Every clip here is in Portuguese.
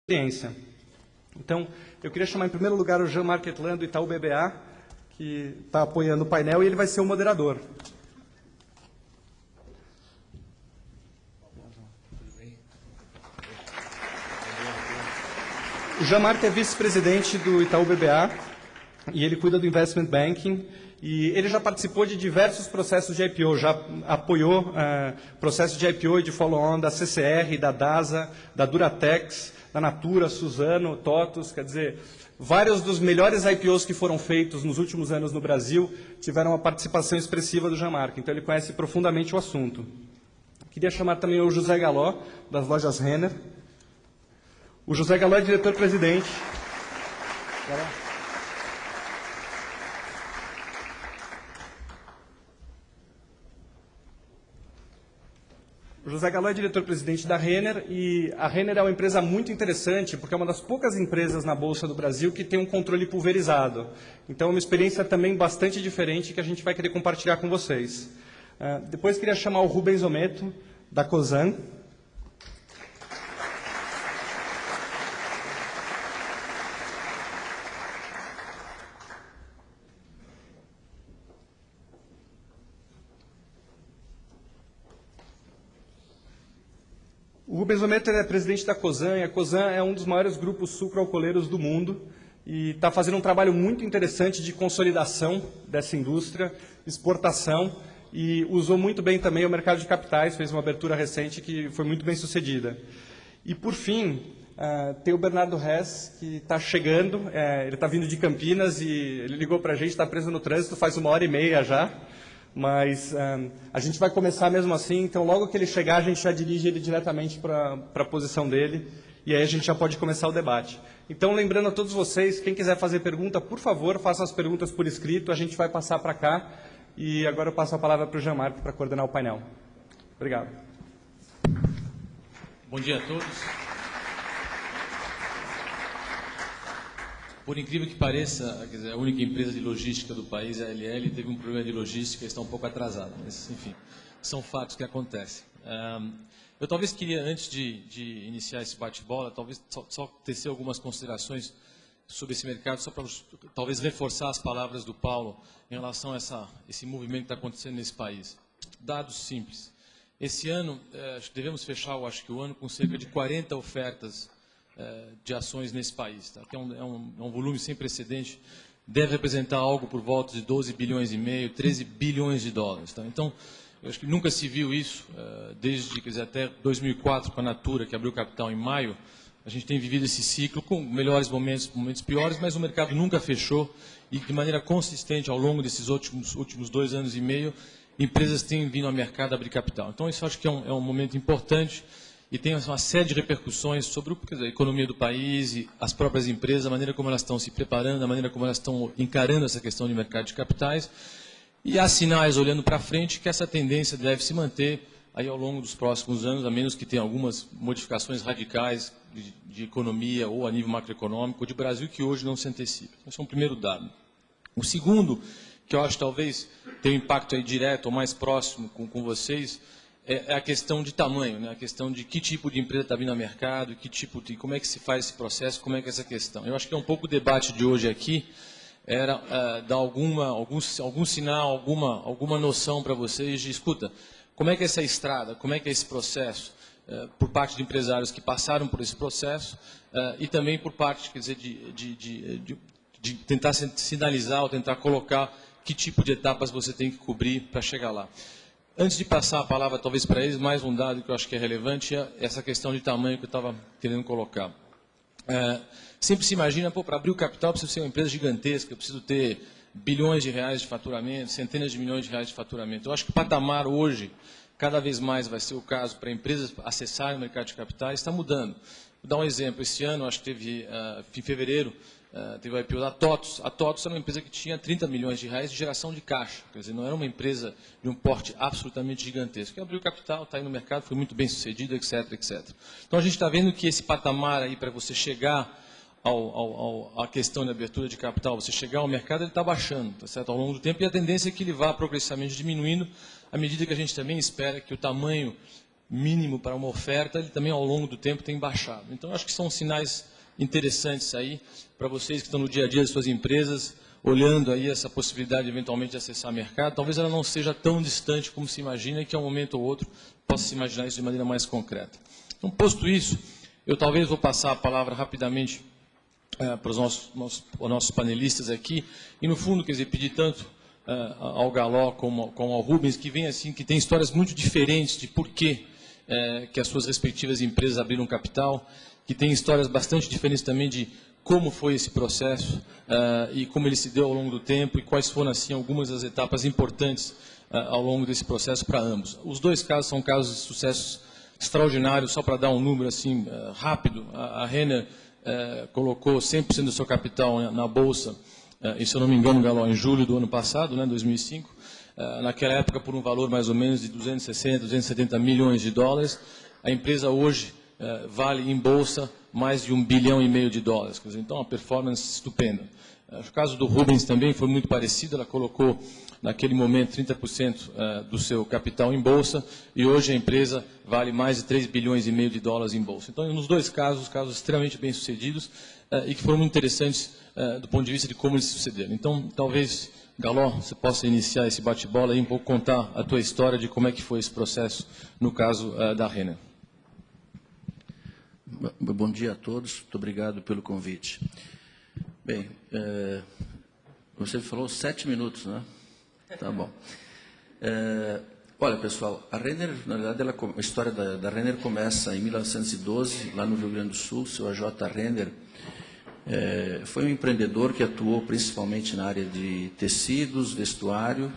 experiência. Então, eu queria chamar em primeiro lugar o Jean-Marc Etlan, do Itaú BBA, que está apoiando o painel, e ele vai ser o moderador. O Jean-Marc é vice-presidente do Itaú BBA, e ele cuida do Investment Banking, e ele já participou de diversos processos de IPO, já apoiou processos de IPO e de follow-on da CCR, da DASA, da Duratex, da Natura, Suzano, TOTUS, quer dizer, vários dos melhores IPOs que foram feitos nos últimos anos no Brasil tiveram uma participação expressiva do Jean-Marc, então ele conhece profundamente o assunto. Queria chamar também o José Galó, das lojas Renner. O José Galó é diretor-presidente. O José Galó é diretor-presidente da Renner, e a Renner é uma empresa muito interessante, porque é uma das poucas empresas na Bolsa do Brasil que tem um controle pulverizado. Então, é uma experiência também bastante diferente que a gente vai querer compartilhar com vocês. Depois, queria chamar o Rubens Ometo, da Cosan. O Rubens Ometo é presidente da Cosan, e a Cosan é um dos maiores grupos sucroalcooleiros do mundo e está fazendo um trabalho muito interessante de consolidação dessa indústria, exportação, e usou muito bem também o mercado de capitais, fez uma abertura recente que foi muito bem sucedida. E, por fim, tem o Bernardo Hess, que está chegando, ele está vindo de Campinas e ele ligou para a gente, está preso no trânsito faz 1h30 já. Mas a gente vai começar mesmo assim, então logo que ele chegar, a gente já dirige ele diretamente para a posição dele, e aí a gente já pode começar o debate. Então, lembrando a todos vocês, quem quiser fazer pergunta, por favor, faça as perguntas por escrito, a gente vai passar para cá, e agora eu passo a palavra para o Jean-Marc para coordenar o painel. Obrigado. Bom dia a todos. Por incrível que pareça, quer dizer, a única empresa de logística do país, a LL, teve um problema de logística e está um pouco atrasada. Mas, enfim, são fatos que acontecem. Eu talvez queria, antes de iniciar esse bate-bola, talvez só tecer algumas considerações sobre esse mercado, só para talvez reforçar as palavras do Paulo em relação a esse movimento que está acontecendo nesse país. Dados simples. Esse ano, devemos fechar, eu acho que o ano, com cerca de 40 ofertas de ações nesse país, tá? Que é um volume sem precedente, deve representar algo por volta de 12 bilhões e meio, 13 bilhões de dólares. Tá? Então, eu acho que nunca se viu isso, desde, quer dizer, até 2004, com a Natura, que abriu capital em maio, a gente tem vivido esse ciclo com melhores momentos, momentos piores, mas o mercado nunca fechou e, de maneira consistente, ao longo desses últimos 2 anos e meio, empresas têm vindo ao mercado abrir capital. Então, isso eu acho que é um momento importante, e tem uma série de repercussões sobre a economia do país e as próprias empresas, a maneira como elas estão se preparando, a maneira como elas estão encarando essa questão de mercado de capitais. E há sinais, olhando para frente, que essa tendência deve se manter aí ao longo dos próximos anos, a menos que tenha algumas modificações radicais de economia ou a nível macroeconômico ou de Brasil que hoje não se antecipa. Esse é um primeiro dado. O segundo, que eu acho talvez tenha um impacto aí direto ou mais próximo com vocês, é a questão de tamanho, né? A questão de que tipo de empresa está vindo ao mercado, como é que se faz esse processo, como é que é essa questão. Eu acho que é um pouco o debate de hoje aqui, era dar algum sinal, alguma noção para vocês de, escuta, como é que é essa estrada, como é que é esse processo, por parte de empresários que passaram por esse processo, e também por parte, quer dizer, de tentar sinalizar ou tentar colocar que tipo de etapas você tem que cobrir para chegar lá. Antes de passar a palavra, talvez, para eles, mais um dado que eu acho que é relevante é essa questão de tamanho que eu estava querendo colocar. Sempre se imagina, para abrir o capital, eu preciso ser uma empresa gigantesca, eu preciso ter bilhões de reais de faturamento, centenas de milhões de reais de faturamento. Eu acho que o patamar hoje, cada vez mais vai ser o caso para empresas acessarem o mercado de capitais, está mudando. Vou dar um exemplo. Esse ano, acho que teve, em fevereiro, teve o IPO da TOTUS. A TOTUS era uma empresa que tinha 30 milhões de reais de geração de caixa. Quer dizer, não era uma empresa de um porte absolutamente gigantesco. Que abriu capital, está aí no mercado, foi muito bem sucedido, etc, etc. Então, a gente está vendo que esse patamar aí, para você chegar à questão de abertura de capital, você chegar ao mercado, ele está baixando, tá certo? Ao longo do tempo, e a tendência é que ele vá progressivamente diminuindo, à medida que a gente também espera que o tamanho mínimo para uma oferta, ele também ao longo do tempo tem baixado. Então, acho que são sinais interessantes aí para vocês que estão no dia a dia das suas empresas, olhando aí essa possibilidade eventualmente de acessar mercado. Talvez ela não seja tão distante como se imagina e que a um momento ou outro possa se imaginar isso de maneira mais concreta. Então, posto isso, eu talvez vou passar a palavra rapidamente para os nossos panelistas aqui, e no fundo, quer dizer, pedir tanto ao Galó como ao Rubens, que vem assim, que tem histórias muito diferentes de por que as suas respectivas empresas abriram capital, que tem histórias bastante diferentes também de como foi esse processo e como ele se deu ao longo do tempo e quais foram assim algumas das etapas importantes ao longo desse processo para ambos. Os dois casos são casos de sucesso extraordinário, só para dar um número assim rápido. A Renner colocou 100% do seu capital na Bolsa, e se eu não me engano, Galó, em julho do ano passado, 2005, naquela época por um valor mais ou menos de 260, 270 milhões de dólares. A empresa hoje vale em Bolsa mais de $1,5 bilhão de dólares. Quer dizer, então, uma performance estupenda. O caso do Rubens também foi muito parecido, ela colocou naquele momento 30% do seu capital em Bolsa e hoje a empresa vale mais de $3,5 bilhões de dólares em Bolsa. Então, nos dois casos extremamente bem-sucedidos e que foram muito interessantes do ponto de vista de como eles se sucederam. Então, talvez, Galó, você possa iniciar esse bate-bola e um pouco contar a tua história de como é que foi esse processo no caso da Renner. Bom dia a todos, muito obrigado pelo convite. Bem, você falou 7 minutos, né? Tá bom. Olha, pessoal, a Renner, na verdade, a história da Renner começa em 1912, lá no Rio Grande do Sul. O seu A.J. Renner foi um empreendedor que atuou principalmente na área de tecidos, vestuário.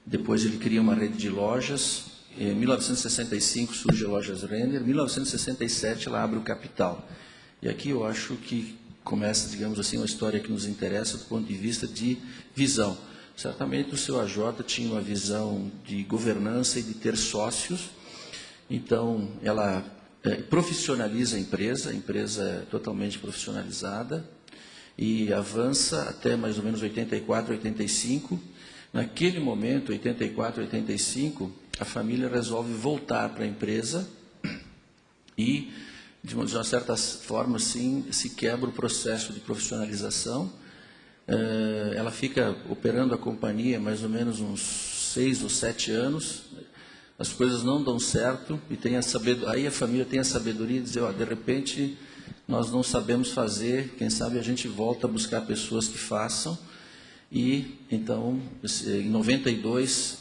Depois ele cria uma rede de lojas. Em 1965 surge a Lojas Renner. Em 1967 ela abre o capital. E aqui eu acho que começa, digamos assim, uma história que nos interessa do ponto de vista de visão. Certamente o seu AJ tinha uma visão de governança e de ter sócios. Então, ela profissionaliza a empresa é totalmente profissionalizada e avança até mais ou menos 84, 85. Naquele momento, 84, 85, a família resolve voltar para a empresa e, de uma certa forma, sim, se quebra o processo de profissionalização. Ela fica operando a companhia mais ou menos uns 6 ou 7 anos, as coisas não dão certo, e aí a família tem a sabedoria de dizer, de repente, nós não sabemos fazer, quem sabe a gente volta a buscar pessoas que façam. E, então, em 92,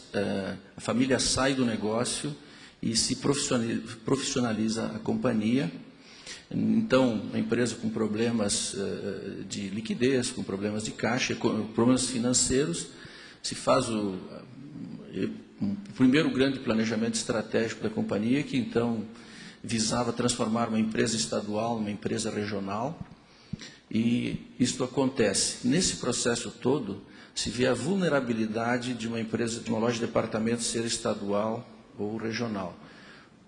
a família sai do negócio e se profissionaliza a companhia. Então, a empresa com problemas de liquidez, com problemas de caixa, com problemas financeiros, se faz o primeiro grande planejamento estratégico da companhia, que então visava transformar uma empresa estadual numa empresa regional. E isto acontece. Nesse processo todo, se vê a vulnerabilidade de uma empresa, de uma loja de departamento ser estadual ou regional.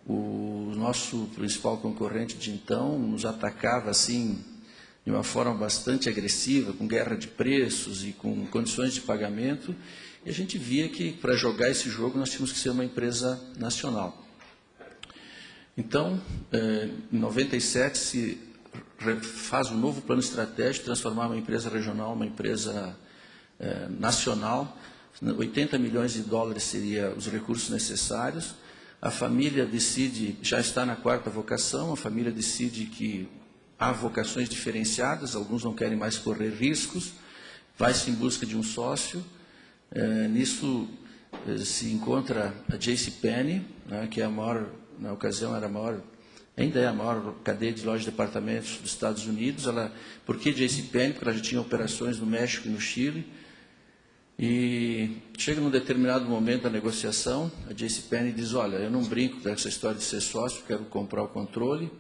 O nosso principal concorrente de então nos atacava assim de uma forma bastante agressiva, com guerra de preços e com condições de pagamento, e a gente via que para jogar esse jogo nós tínhamos que ser uma empresa nacional. Então, em 97 se faz um novo plano estratégico, transformar uma empresa regional uma empresa nacional. 80 milhões de dólares seria os recursos necessários. A família decide, já está na 4ª vocação, a família decide que há vocações diferenciadas, alguns não querem mais correr riscos, vai-se em busca de um sócio. Nisso se encontra a JCPenney, que é a maior, na ocasião era a maior, ainda é a maior cadeia de lojas de departamentos dos Estados Unidos. Por que JCPenney? Porque ela já tinha operações no México e no Chile. E chega num determinado momento da negociação, a JCPenney diz, olha, eu não brinco dessa história de ser sócio, quero comprar o controle.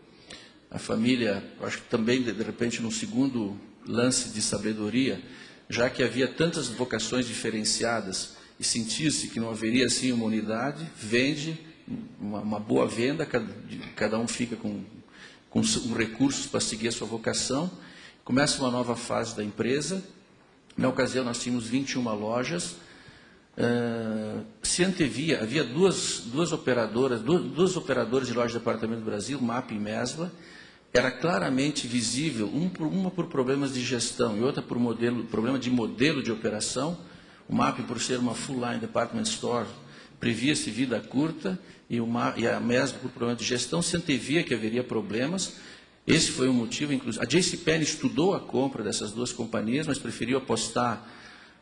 A família, acho que também, de repente, num segundo lance de sabedoria, já que havia tantas vocações diferenciadas e sentia-se que não haveria assim uma unidade, vende uma boa venda, cada um fica com recursos para seguir a sua vocação, começa uma nova fase da empresa. Na ocasião nós tínhamos 21 lojas, se antevia, havia duas operadoras de lojas de departamento do Brasil, MAP e Mesbla. Era claramente visível, uma por problemas de gestão e outra por problema de modelo de operação. O MAP, por ser uma full-line department store, previa-se vida curta, e a Mesbla, por problema de gestão, se antevia que haveria problemas. Esse foi o motivo, inclusive. A JCPenney estudou a compra dessas duas companhias, mas preferiu apostar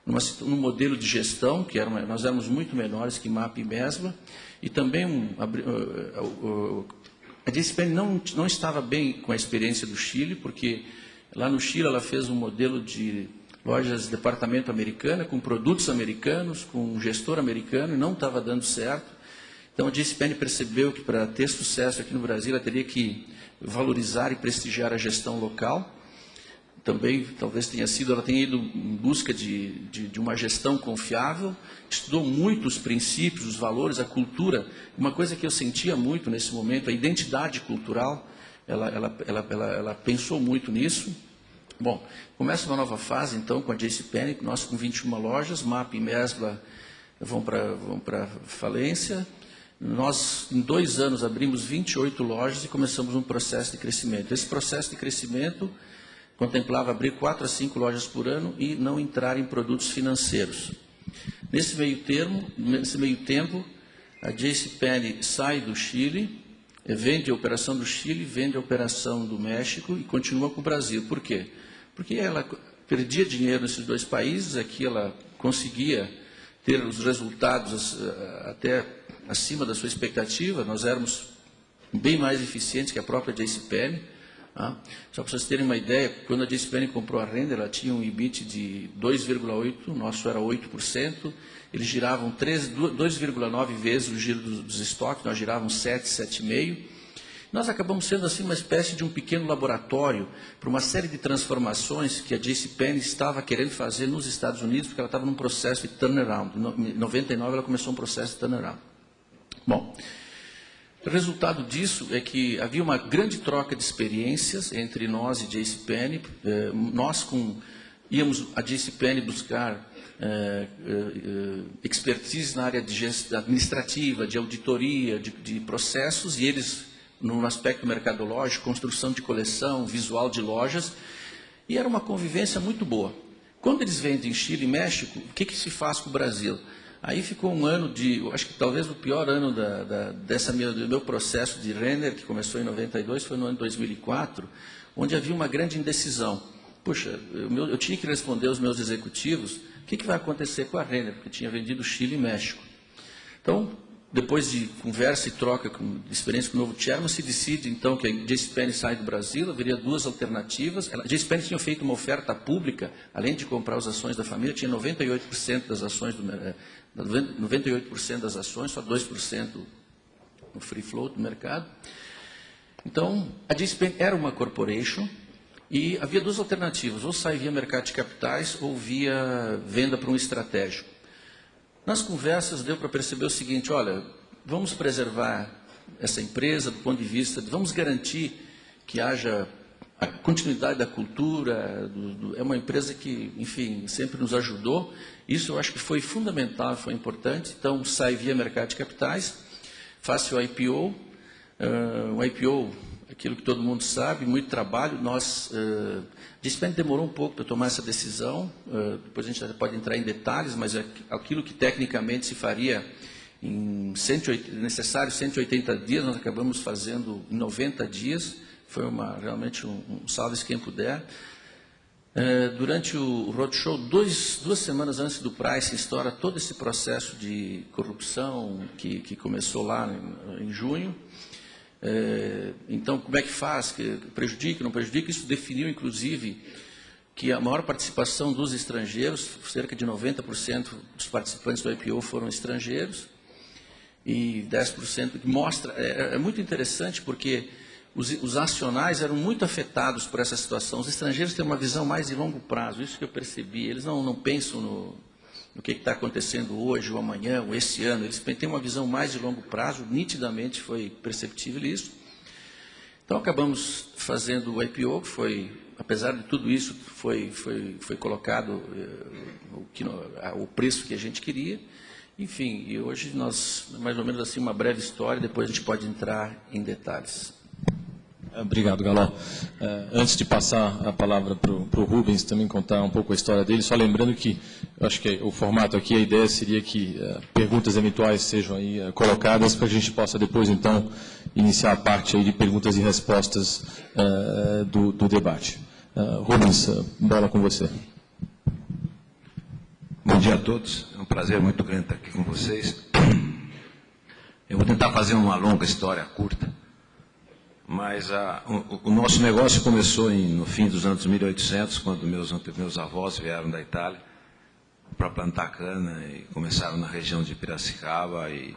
num modelo de gestão, que nós éramos muito menores que MAP e Mesbla, e também a JCPenney não estava bem com a experiência do Chile, porque lá no Chile ela fez um modelo de lojas de departamento americana, com produtos americanos, com um gestor americano, e não estava dando certo. Então a JCPenney percebeu que para ter sucesso aqui no Brasil ela teria que valorizar e prestigiar a gestão local. Também, talvez ela tenha ido em busca de uma gestão confiável, estudou muito os princípios, os valores, a cultura. Uma coisa que eu sentia muito nesse momento, a identidade cultural, ela pensou muito nisso. Bom, começa uma nova fase, então, com a JCPenney, nós com 21 lojas, MAP e Mesbla vão para falência. Nós, em 2 anos, abrimos 28 lojas e começamos um processo de crescimento. Esse processo de crescimento contemplava abrir 4 a 5 lojas por ano e não entrar em produtos financeiros. Nesse meio tempo, a JCPenney sai do Chile, vende a operação do Chile, vende a operação do México e continua com o Brasil. Por quê? Porque ela perdia dinheiro nesses 2 países, aqui ela conseguia ter os resultados até acima da sua expectativa, nós éramos bem mais eficientes que a própria JCPenney. Só para vocês terem uma ideia, quando a JCPenney comprou a Renner, ela tinha um EBIT de 2,8%, o nosso era 8%, eles giravam 2,9 vezes o giro dos estoques, nós girávamos 7,5%. Nós acabamos sendo assim uma espécie de um pequeno laboratório para uma série de transformações que a JCPenney estava querendo fazer nos Estados Unidos, porque ela estava num processo de turnaround. Em 99 ela começou um processo de turnaround. Bom, o resultado disso é que havia uma grande troca de experiências entre nós e JCPenney. Íamos a JCPenney buscar expertise na área de gestão administrativa, de auditoria, de processos, e eles no aspecto mercadológico, construção de coleção, visual de lojas, e era uma convivência muito boa. Quando eles vendem Chile e México, o que se faz com o Brasil? Aí ficou um ano eu acho que talvez o pior ano do meu processo de Renner, que começou em 92, foi no ano de 2004, onde havia uma grande indecisão. Puxa, eu tinha que responder aos meus executivos o que vai acontecer com a Renner, porque tinha vendido Chile e México. Então, depois de conversa e troca, de experiência com o novo chairman, se decide então que a JCPenney sai do Brasil, haveria 2 alternativas. A JCPenney tinha feito uma oferta pública, além de comprar as ações da família, tinha 98% das ações, 98% das ações, só 2% no free float do mercado. Então, a JCPenney era uma corporation e havia 2 alternativas, ou sair via mercado de capitais ou via venda para um estratégico. Nas conversas deu para perceber o seguinte, olha, vamos preservar essa empresa do ponto de vista, vamos garantir que haja a continuidade da cultura, é uma empresa que, enfim, sempre nos ajudou, isso eu acho que foi fundamental, foi importante, então sai via mercado de capitais, faço o IPO, aquilo que todo mundo sabe, muito trabalho, a JCPenney demorou um pouco para tomar essa decisão, depois a gente pode entrar em detalhes, mas aquilo que tecnicamente se faria em necessário 180 dias, nós acabamos fazendo em 90 dias, foi realmente um salve-se quem puder. Durante o roadshow, 2 semanas antes do price, estoura todo esse processo de corrupção que começou lá em junho. Então, como é que faz? Que prejudica, não prejudica? Isso definiu, inclusive, que a maior participação dos estrangeiros, cerca de 90% dos participantes do IPO foram estrangeiros, e 10% mostra... É muito interessante porque os acionais eram muito afetados por essa situação. Os estrangeiros têm uma visão mais de longo prazo, isso que eu percebi. Eles não pensam no que está acontecendo hoje, ou amanhã, ou esse ano. Eles têm uma visão mais de longo prazo, nitidamente foi perceptível isso. Então, acabamos fazendo o IPO, que foi apesar de tudo isso, foi colocado o preço que a gente queria. Enfim, e hoje nós, mais ou menos assim, uma breve história, depois a gente pode entrar em detalhes. Obrigado, Galó. Antes de passar a palavra para o Rubens também contar um pouco a história dele, só lembrando que, eu acho que o formato aqui, a ideia seria que perguntas eventuais sejam aí colocadas para que a gente possa depois, então, iniciar a parte aí de perguntas e respostas do debate. Rubens, bola com você. Bom dia a todos, é um prazer muito grande estar aqui com vocês. Eu vou tentar fazer uma longa história curta, mas o nosso negócio começou no fim dos anos 1800, quando meus avós vieram da Itália para plantar cana e começaram na região de Piracicaba e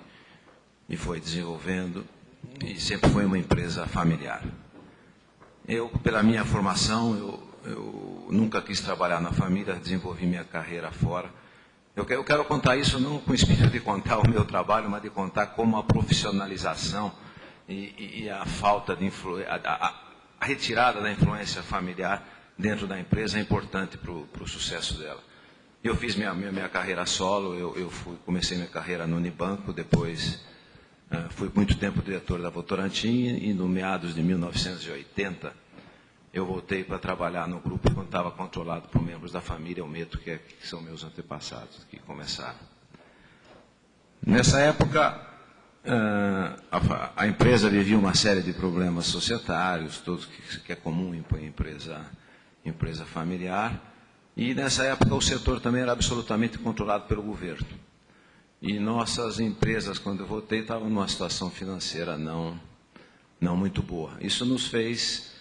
foi desenvolvendo, e sempre foi uma empresa familiar. Eu, pela minha formação, eu nunca quis trabalhar na família, desenvolvi minha carreira fora. Eu quero contar isso não com o espírito de contar o meu trabalho, mas de contar como a profissionalização e a falta de influência, a retirada da influência familiar dentro da empresa é importante para o sucesso dela. Eu fiz minha carreira solo, comecei minha carreira no Unibanco, depois fui muito tempo diretor da Votorantim e no meados de 1980 eu voltei para trabalhar no grupo quando estava controlado por membros da família Ometo, que são meus antepassados que começaram. Nessa época, a empresa vivia uma série de problemas societários, todos que é comum em empresa familiar, e nessa época o setor também era absolutamente controlado pelo governo. E nossas empresas, quando eu voltei, estavam numa situação financeira não muito boa. Isso nos fez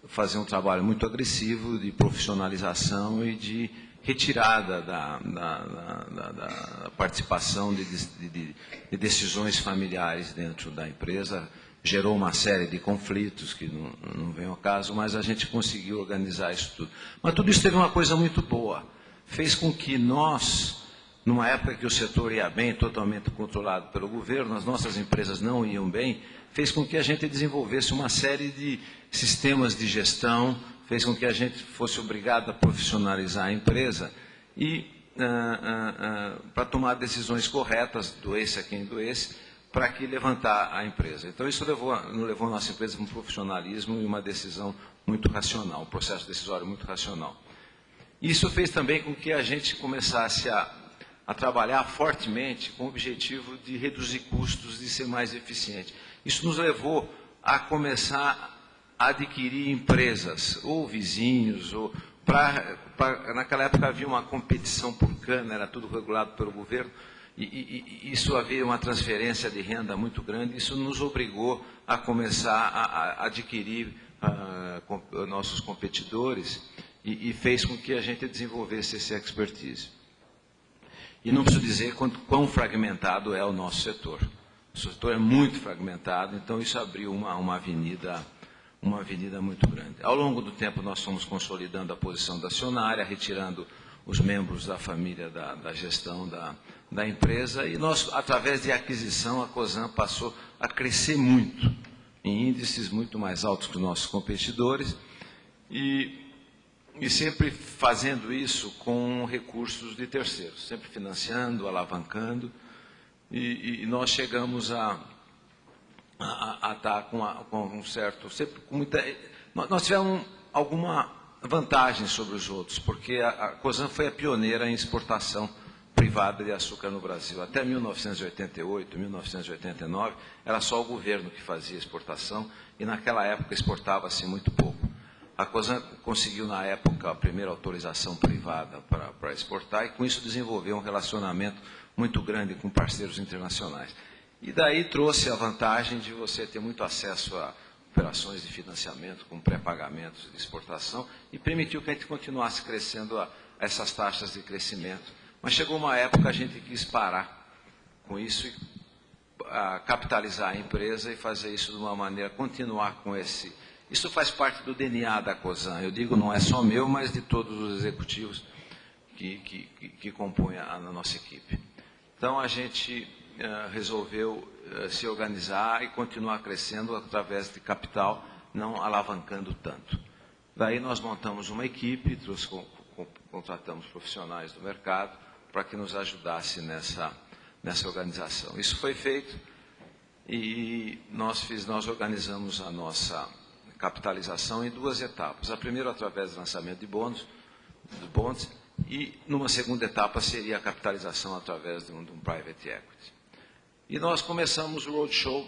fazer um trabalho muito agressivo de profissionalização e de retirada da participação de decisões familiares dentro da empresa. Gerou uma série de conflitos que não vem ao caso, mas a gente conseguiu organizar isso tudo. Mas tudo isso teve uma coisa muito boa. Fez com que nós, numa época que o setor ia bem, totalmente controlado pelo governo, as nossas empresas não iam bem, fez com que a gente desenvolvesse uma série de sistemas de gestão, fez com que a gente fosse obrigado a profissionalizar a empresa e para tomar decisões corretas, doesse a quem doesse, para que levantar a empresa. Então isso levou a nossa empresa a um profissionalismo e uma decisão muito racional, um processo decisório muito racional. Isso fez também com que a gente começasse a trabalhar fortemente com o objetivo de reduzir custos, de ser mais eficiente. Isso nos levou a começar a adquirir empresas, ou vizinhos, ou naquela época havia uma competição por cana, era tudo regulado pelo governo, e isso havia uma transferência de renda muito grande, isso nos obrigou a começar a adquirir nossos competidores e fez com que a gente desenvolvesse esse expertise. E não preciso dizer quão fragmentado é o nosso setor. O setor é muito fragmentado, então isso abriu uma avenida muito grande. Ao longo do tempo, nós fomos consolidando a posição da acionária, retirando os membros da família da gestão da empresa, e nós, através de aquisição, a Cosan passou a crescer muito, em índices muito mais altos que os nossos competidores, e sempre fazendo isso com recursos de terceiros, sempre financiando, alavancando, e nós chegamos a estar com um certo... Sempre com muita, nós tivemos alguma vantagem sobre os outros, porque a Cosan foi a pioneira em exportação privada de açúcar no Brasil. Até 1988, 1989, era só o governo que fazia exportação, e naquela época exportava-se muito pouco. A Cosan conseguiu, na época, a primeira autorização privada para exportar, e com isso desenvolveu um relacionamento muito grande com parceiros internacionais. E daí trouxe a vantagem de você ter muito acesso a operações de financiamento com pré-pagamentos de exportação e permitiu que a gente continuasse crescendo a essas taxas de crescimento. Mas chegou uma época que a gente quis parar com isso e capitalizar a empresa e fazer isso de uma maneira, continuar com esse... Isso faz parte do DNA da Cosan. Eu digo, não é só meu, mas de todos os executivos que compõem a nossa equipe. Então, a gente resolveu se organizar e continuar crescendo através de capital, não alavancando tanto. Daí nós montamos uma equipe, contratamos profissionais do mercado para que nos ajudasse nessa organização. Isso foi feito e nós organizamos a nossa capitalização em 2 etapas. A primeira através do lançamento de bonds, e numa segunda etapa seria a capitalização através de um private equity. E nós começamos o roadshow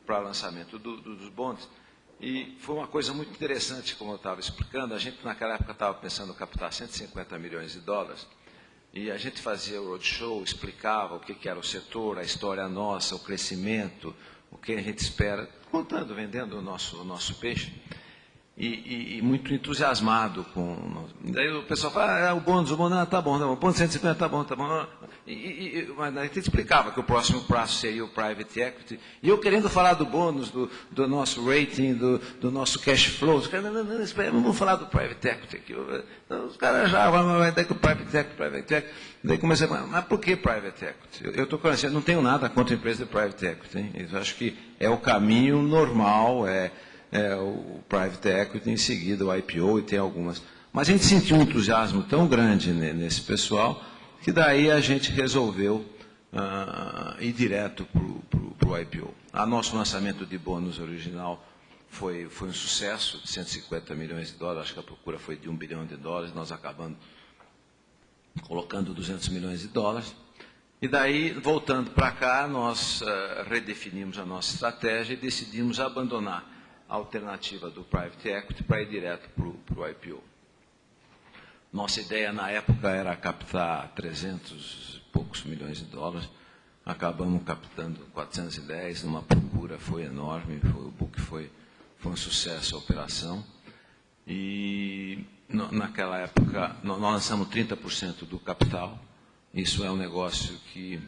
para lançamento dos bonds, e foi uma coisa muito interessante, como eu estava explicando. A gente naquela época estava pensando em captar 150 milhões de dólares, e a gente fazia o roadshow, explicava o que era o setor, a história nossa, o crescimento, o que a gente espera, contando, vendendo o nosso peixe, e muito entusiasmado com... Daí o pessoal fala, o bônus, tá bom, o bônus 150, tá bom. Mas a gente explicava que o próximo passo seria o private equity, e eu querendo falar do bônus, do nosso rating, do nosso cash flow, os caras, não, espera, vamos falar do private equity aqui. Os caras já vai dar que o private equity. Daí comecei a falar, mas por que private equity? Eu estou conhecendo, não tenho nada contra a empresa de private equity, hein? Eu acho que é o caminho normal, o private equity, em seguida o IPO, e tem algumas. Mas a gente sentiu um entusiasmo tão grande nesse pessoal, que daí a gente resolveu ir direto para o IPO. Nosso lançamento de bônus original foi um sucesso, de 150 milhões de dólares, acho que a procura foi de $1 bilhão, nós acabamos colocando 200 milhões de dólares. E daí, voltando para cá, nós redefinimos a nossa estratégia e decidimos abandonar a alternativa do private equity para ir direto para o IPO. Nossa ideia na época era captar 300 e poucos milhões de dólares, acabamos captando 410, uma procura foi enorme, o book foi um sucesso a operação. E naquela época nós lançamos 30% do capital. Isso é um negócio que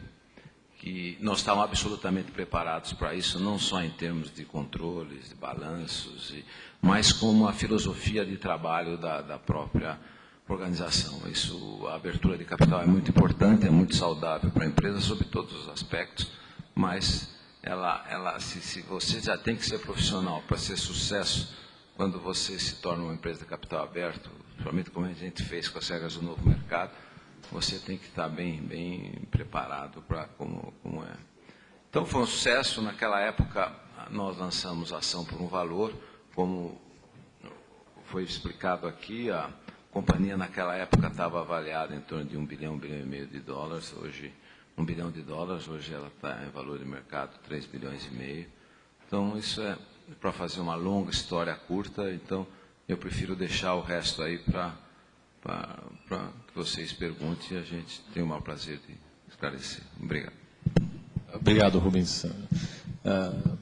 nós estávamos absolutamente preparados para isso, não só em termos de controles, de balanços, mas como a filosofia de trabalho da própria organização. A abertura de capital é muito importante, é muito saudável para a empresa, sob todos os aspectos, mas se você já tem que ser profissional para ser sucesso, quando você se torna uma empresa de capital aberto, principalmente como a gente fez com as regras do novo mercado, você tem que estar bem preparado para como é. Então, foi um sucesso. Naquela época, nós lançamos a ação por um valor, como foi explicado aqui, a companhia naquela época estava avaliada em torno de $1 bilhão, $1,5 bilhão de dólares. Hoje, $1 bilhão de dólares, hoje ela está em valor de mercado 3,5 bilhões. Então, isso é para fazer uma longa história curta, então eu prefiro deixar o resto aí para que vocês perguntem, e a gente tem o maior prazer de esclarecer. Obrigado. Obrigado, Rubens.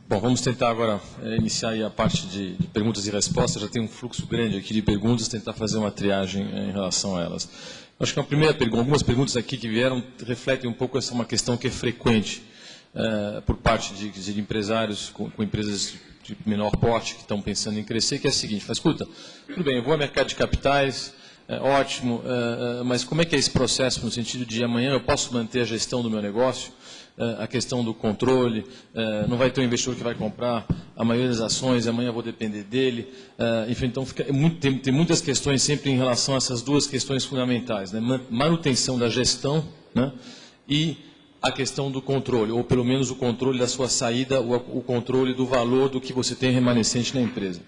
Bom, vamos tentar agora iniciar aí a parte de perguntas e respostas. Já tem um fluxo grande aqui de perguntas, tentar fazer uma triagem em relação a elas. Acho que a primeira pergunta, algumas perguntas aqui que vieram refletem um pouco essa uma questão que é frequente por parte de empresários com empresas de menor porte que estão pensando em crescer, que é a seguinte: escuta, tudo bem, eu vou ao mercado de capitais, ótimo, mas como é que é esse processo no sentido de amanhã eu posso manter a gestão do meu negócio, a questão do controle, não vai ter um investidor que vai comprar a maioria das ações, amanhã eu vou depender dele, enfim, então tem muitas questões sempre em relação a essas duas questões fundamentais, né? Manutenção da gestão, né? E a questão do controle, ou pelo menos o controle da sua saída, o controle do valor do que você tem remanescente na empresa.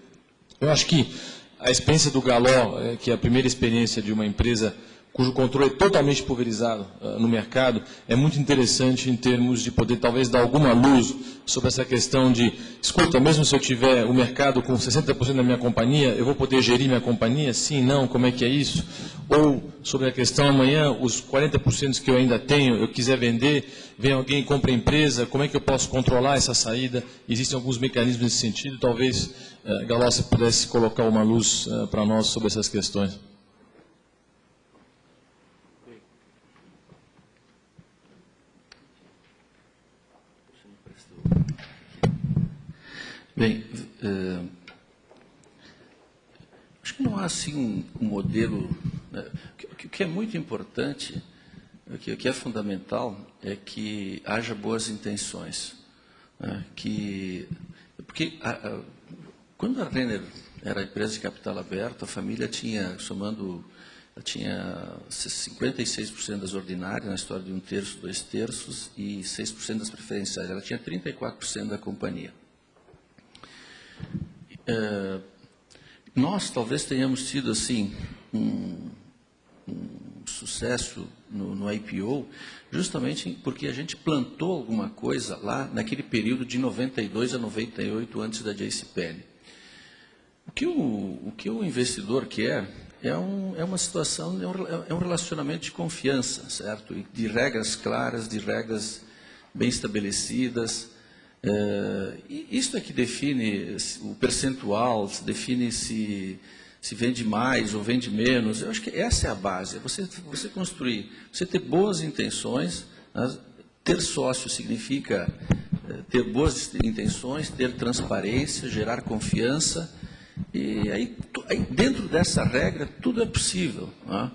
Eu acho que a experiência do Galó, que é a primeira experiência de uma empresa cujo controle é totalmente pulverizado no mercado, é muito interessante em termos de poder talvez dar alguma luz sobre essa questão de, escuta, mesmo se eu tiver o mercado com 60% da minha companhia, eu vou poder gerir minha companhia? Sim, não, como é que é isso? Ou sobre a questão, amanhã, os 40% que eu ainda tenho, eu quiser vender, vem alguém e compra a empresa, como é que eu posso controlar essa saída? Existem alguns mecanismos nesse sentido, talvez, Galó, você pudesse colocar uma luz para nós sobre essas questões. Bem, acho que não há assim um modelo. Né? O que é muito importante, o que é fundamental, é que haja boas intenções. Né? Porque quando a Renner era empresa de capital aberto, a família tinha, somando, tinha 56% das ordinárias, na história de 1/3, 2/3, e 6% das preferenciais. Ela tinha 34% da companhia. Nós talvez tenhamos tido assim um sucesso no IPO, justamente porque a gente plantou alguma coisa lá naquele período de 92 a 98, antes da JCPenney. O que o investidor quer é uma situação, é um relacionamento de confiança, certo? E de regras claras, de regras bem estabelecidas. E isso é que define o percentual, define se vende mais ou vende menos. Eu acho que essa é a base, é você construir, você ter boas intenções. Ter sócio significa ter boas intenções, ter transparência, gerar confiança, e aí dentro dessa regra tudo é possível, né?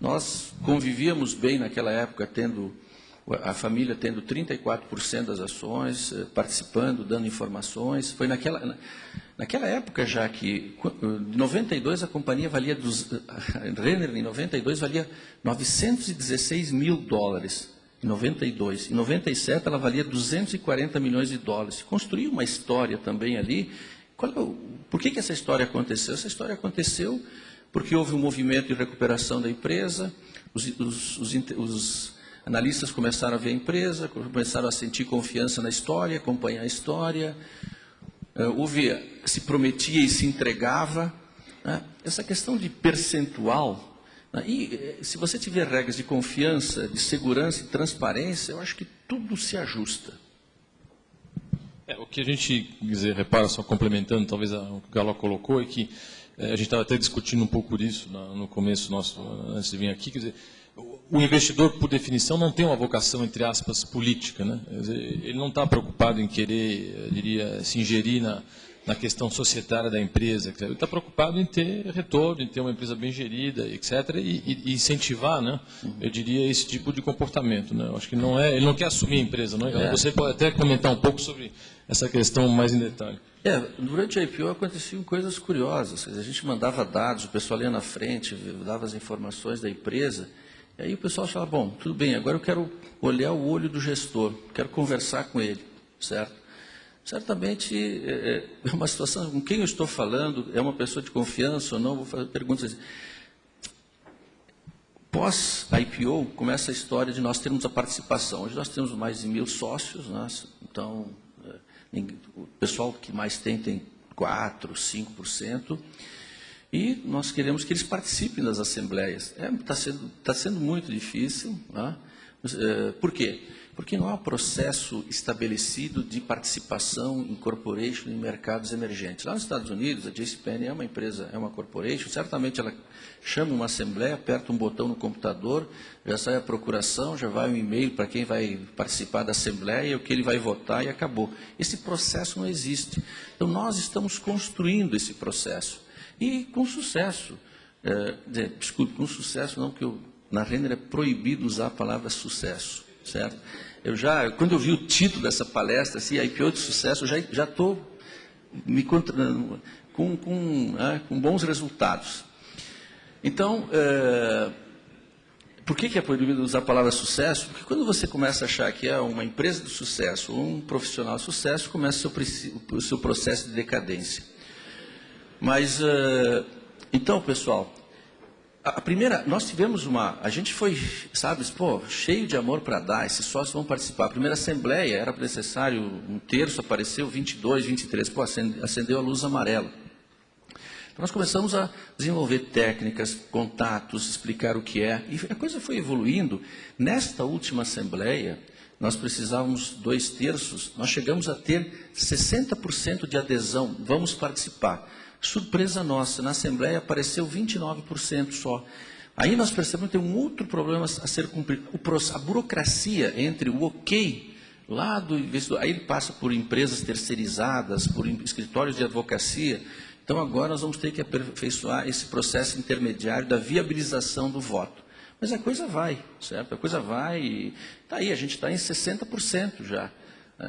Nós convivíamos bem naquela época, a família tendo 34% das ações, participando, dando informações. Foi naquela época já que, em 92, a companhia valia, a Renner em 92 valia $916 mil, em 92. Em 97 ela valia $240 milhões. Construiu uma história também ali. Por que essa história aconteceu? Essa história aconteceu porque houve um movimento de recuperação da empresa, os analistas começaram a ver a empresa, começaram a sentir confiança na história, acompanhar a história, se prometia e se entregava, né? Essa questão de percentual, né? E se você tiver regras de confiança, de segurança e transparência, eu acho que tudo se ajusta. O que a gente, repara, só complementando, talvez o que o Galo colocou, é que a gente estava até discutindo um pouco disso no começo nosso, antes de vir aqui, quer dizer, o investidor, por definição, não tem uma vocação, entre aspas, política, né? Ele não está preocupado em querer, eu diria, se ingerir na questão societária da empresa. Ele está preocupado em ter retorno, em ter uma empresa bem gerida, etc., e incentivar, né, eu diria, esse tipo de comportamento, né? Eu acho que ele não quer assumir a empresa. Não é? Você pode até comentar um pouco sobre essa questão mais em detalhe. Durante a IPO aconteciam coisas curiosas. A gente mandava dados, o pessoal ia na frente, dava as informações da empresa. E aí o pessoal falava, bom, tudo bem, agora eu quero olhar o olho do gestor, quero conversar com ele, certo? Certamente é uma situação, com quem eu estou falando, é uma pessoa de confiança ou não, vou fazer perguntas assim. Pós-IPO, começa a história de nós termos a participação. Hoje nós temos mais de 1.000 sócios, né? Então, o pessoal que mais tem 4%, 5%. E nós queremos que eles participem das assembleias. Está sendo muito difícil, né? Por quê? Porque não há processo estabelecido de participação em corporation em mercados emergentes. Lá nos Estados Unidos, a JCPenney é uma empresa, é uma corporation, certamente ela chama uma assembleia, aperta um botão no computador, já sai a procuração, já vai um e-mail para quem vai participar da assembleia, o que ele vai votar e acabou. Esse processo não existe. Então, nós estamos construindo esse processo. E com sucesso. Desculpe, com sucesso não, porque na Renner é proibido usar a palavra sucesso, certo? Quando eu vi o título dessa palestra, assim, a IPO de sucesso, eu já estou me encontrando com bons resultados. Então, por que é proibido usar a palavra sucesso? Porque quando você começa a achar que é uma empresa de sucesso ou um profissional de sucesso, começa o seu processo de decadência. Mas, então, pessoal, nós tivemos a gente foi, sabe, cheio de amor para dar, esses sócios vão participar. A primeira assembleia era necessário 1/3, apareceu 22, 23, acendeu a luz amarela. Então, nós começamos a desenvolver técnicas, contatos, explicar o que é, e a coisa foi evoluindo. Nesta última assembleia, nós precisávamos 2/3, nós chegamos a ter 60% de adesão, vamos participar. Surpresa nossa, na Assembleia apareceu 29% só. Aí nós percebemos que tem um outro problema a ser cumprido. A burocracia entre o ok lá do investidor, aí ele passa por empresas terceirizadas, por escritórios de advocacia. Então agora nós vamos ter que aperfeiçoar esse processo intermediário da viabilização do voto. Mas a coisa vai, certo? A coisa vai e tá aí, a gente está em 60% já.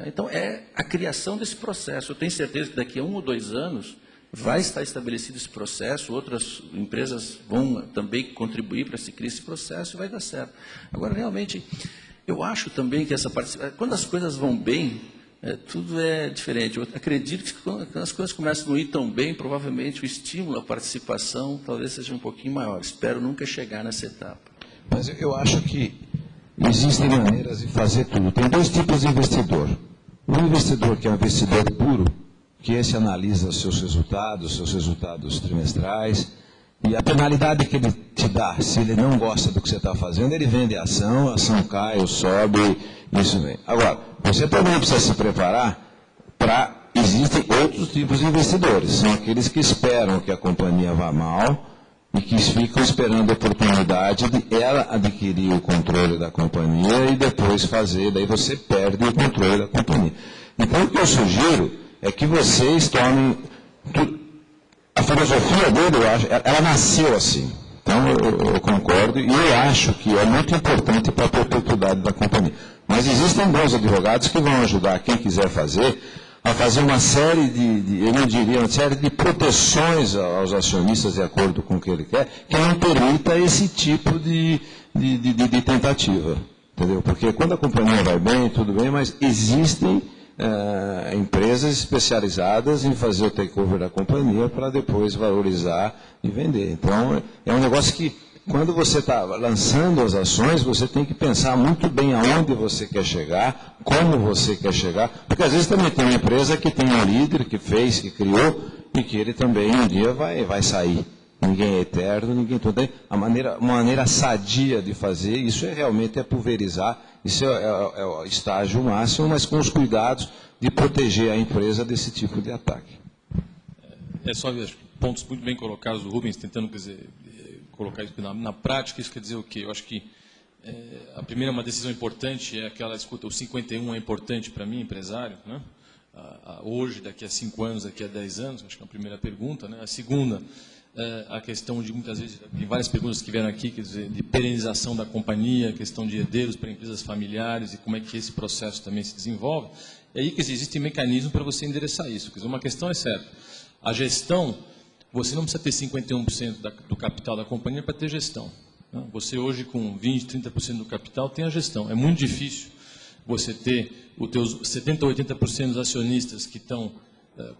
Então é a criação desse processo. Eu tenho certeza que daqui a 1 ou 2 anos vai estar estabelecido esse processo, outras empresas vão também contribuir para se criar esse processo e vai dar certo. Agora, realmente, eu acho também que quando as coisas vão bem, tudo é diferente. Eu acredito que quando as coisas começam a ir tão bem, provavelmente o estímulo à participação talvez seja um pouquinho maior. Espero nunca chegar nessa etapa. Mas eu acho que existem maneiras de fazer tudo. Tem dois tipos de investidor. Um investidor que é um investidor puro, que esse analisa os seus resultados trimestrais, e a penalidade que ele te dá, se ele não gosta do que você está fazendo, ele vende a ação cai ou sobe, isso vem. Agora, você também precisa se preparar para... Existem outros tipos de investidores, são aqueles que esperam que a companhia vá mal e que ficam esperando a oportunidade de ela adquirir o controle da companhia e depois fazer, daí você perde o controle da companhia. Então, o que eu sugiro é que vocês tomem... A filosofia dele, eu acho, ela nasceu assim. Então, eu concordo e eu acho que é muito importante para a perpetuidade da companhia. Mas existem bons advogados que vão ajudar quem quiser fazer a fazer uma série eu não diria, uma série de proteções aos acionistas de acordo com o que ele quer, que não permita esse tipo de tentativa. Entendeu? Porque quando a companhia vai bem, tudo bem, mas existem empresas especializadas em fazer o takeover da companhia para depois valorizar e vender. Então, é um negócio que, quando você está lançando as ações, você tem que pensar muito bem aonde você quer chegar, como você quer chegar, porque às vezes também tem uma empresa que tem um líder, que fez, que criou, e que ele também um dia vai sair. Ninguém é eterno, ninguém... Uma maneira sadia de fazer, isso realmente é pulverizar, isso é o estágio máximo, mas com os cuidados de proteger a empresa desse tipo de ataque. É só pontos muito bem colocados do Rubens, tentando, quer dizer, colocar isso na prática. Isso quer dizer o quê? Eu acho que a primeira, uma decisão importante é aquela, escuta, o 51 é importante para mim, empresário, né? Hoje, daqui a 5 anos, daqui a 10 anos, acho que é a primeira pergunta, né? A segunda, a questão de, muitas vezes, tem várias perguntas que vieram aqui, quer dizer, de perenização da companhia, questão de herdeiros para empresas familiares e como é que esse processo também se desenvolve. E aí, quer dizer, existem mecanismos para você endereçar isso. Quer dizer, uma questão é certa, a gestão, você não precisa ter 51% do capital da companhia para ter gestão. Né? Você hoje, com 20%, 30% do capital, tem a gestão. É muito difícil você ter os teus 70% ou 80% dos acionistas que estão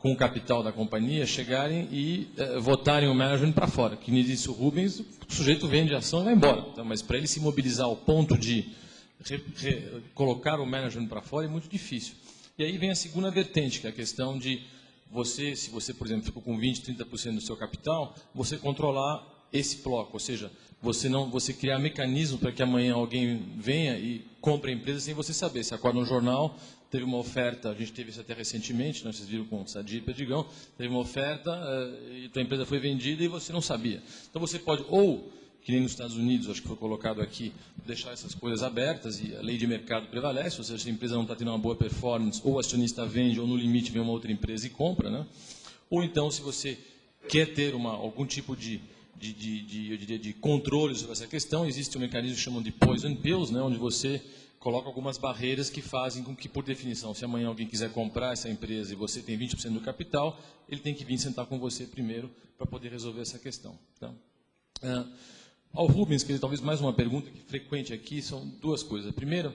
com o capital da companhia chegarem e votarem o management para fora. Que nem disse o Rubens, o sujeito vende a ação e vai embora. Então, mas para ele se mobilizar ao ponto de colocar o management para fora é muito difícil. E aí vem a segunda vertente, que é a questão de você, se você, por exemplo, ficou com 20%, 30% do seu capital, você controlar esse bloco, ou seja, você criar mecanismo para que amanhã alguém venha e compre a empresa sem você saber. Você acorda no jornal, teve uma oferta, a gente teve isso até recentemente, vocês viram com o Sadir e Perdigão, teve uma oferta e a empresa foi vendida e você não sabia. Então você pode, ou, que nem nos Estados Unidos, acho que foi colocado aqui, deixar essas coisas abertas e a lei de mercado prevalece, ou seja, se a empresa não está tendo uma boa performance, ou o acionista vende, ou no limite vem uma outra empresa e compra, né? Ou então, se você quer ter algum tipo de controle sobre essa questão, existe um mecanismo que chamam de poison pills, né, onde você coloca algumas barreiras que fazem com que, por definição, se amanhã alguém quiser comprar essa empresa e você tem 20% do capital, ele tem que vir sentar com você primeiro para poder resolver essa questão. Tá? Ao Rubens, que talvez mais uma pergunta que frequente aqui, são duas coisas. A primeira,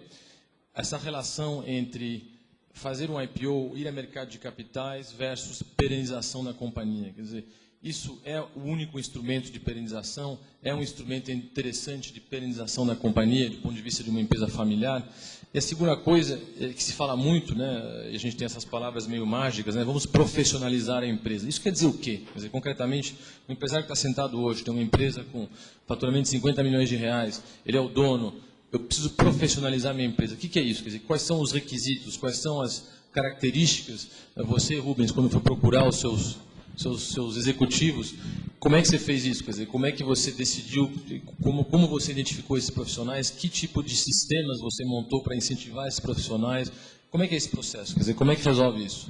essa relação entre fazer um IPO, ir a mercado de capitais versus perenização da companhia. Quer dizer, isso é o único instrumento de perenização? É um instrumento interessante de perenização da companhia, do ponto de vista de uma empresa familiar? E a segunda coisa, que se fala muito, né, e a gente tem essas palavras meio mágicas, né, vamos profissionalizar a empresa. Isso quer dizer o quê? Quer dizer, concretamente, o empresário que está sentado hoje, tem uma empresa com faturamento de 50 milhões de reais, ele é o dono, eu preciso profissionalizar minha empresa. O que é isso? Quer dizer, quais são os requisitos, quais são as características? Você, Rubens, quando for procurar os seus executivos, como é que você fez isso? Quer dizer, como é que você decidiu, como você identificou esses profissionais, que tipo de sistemas você montou para incentivar esses profissionais? Como é que é esse processo? Quer dizer, como é que resolve isso?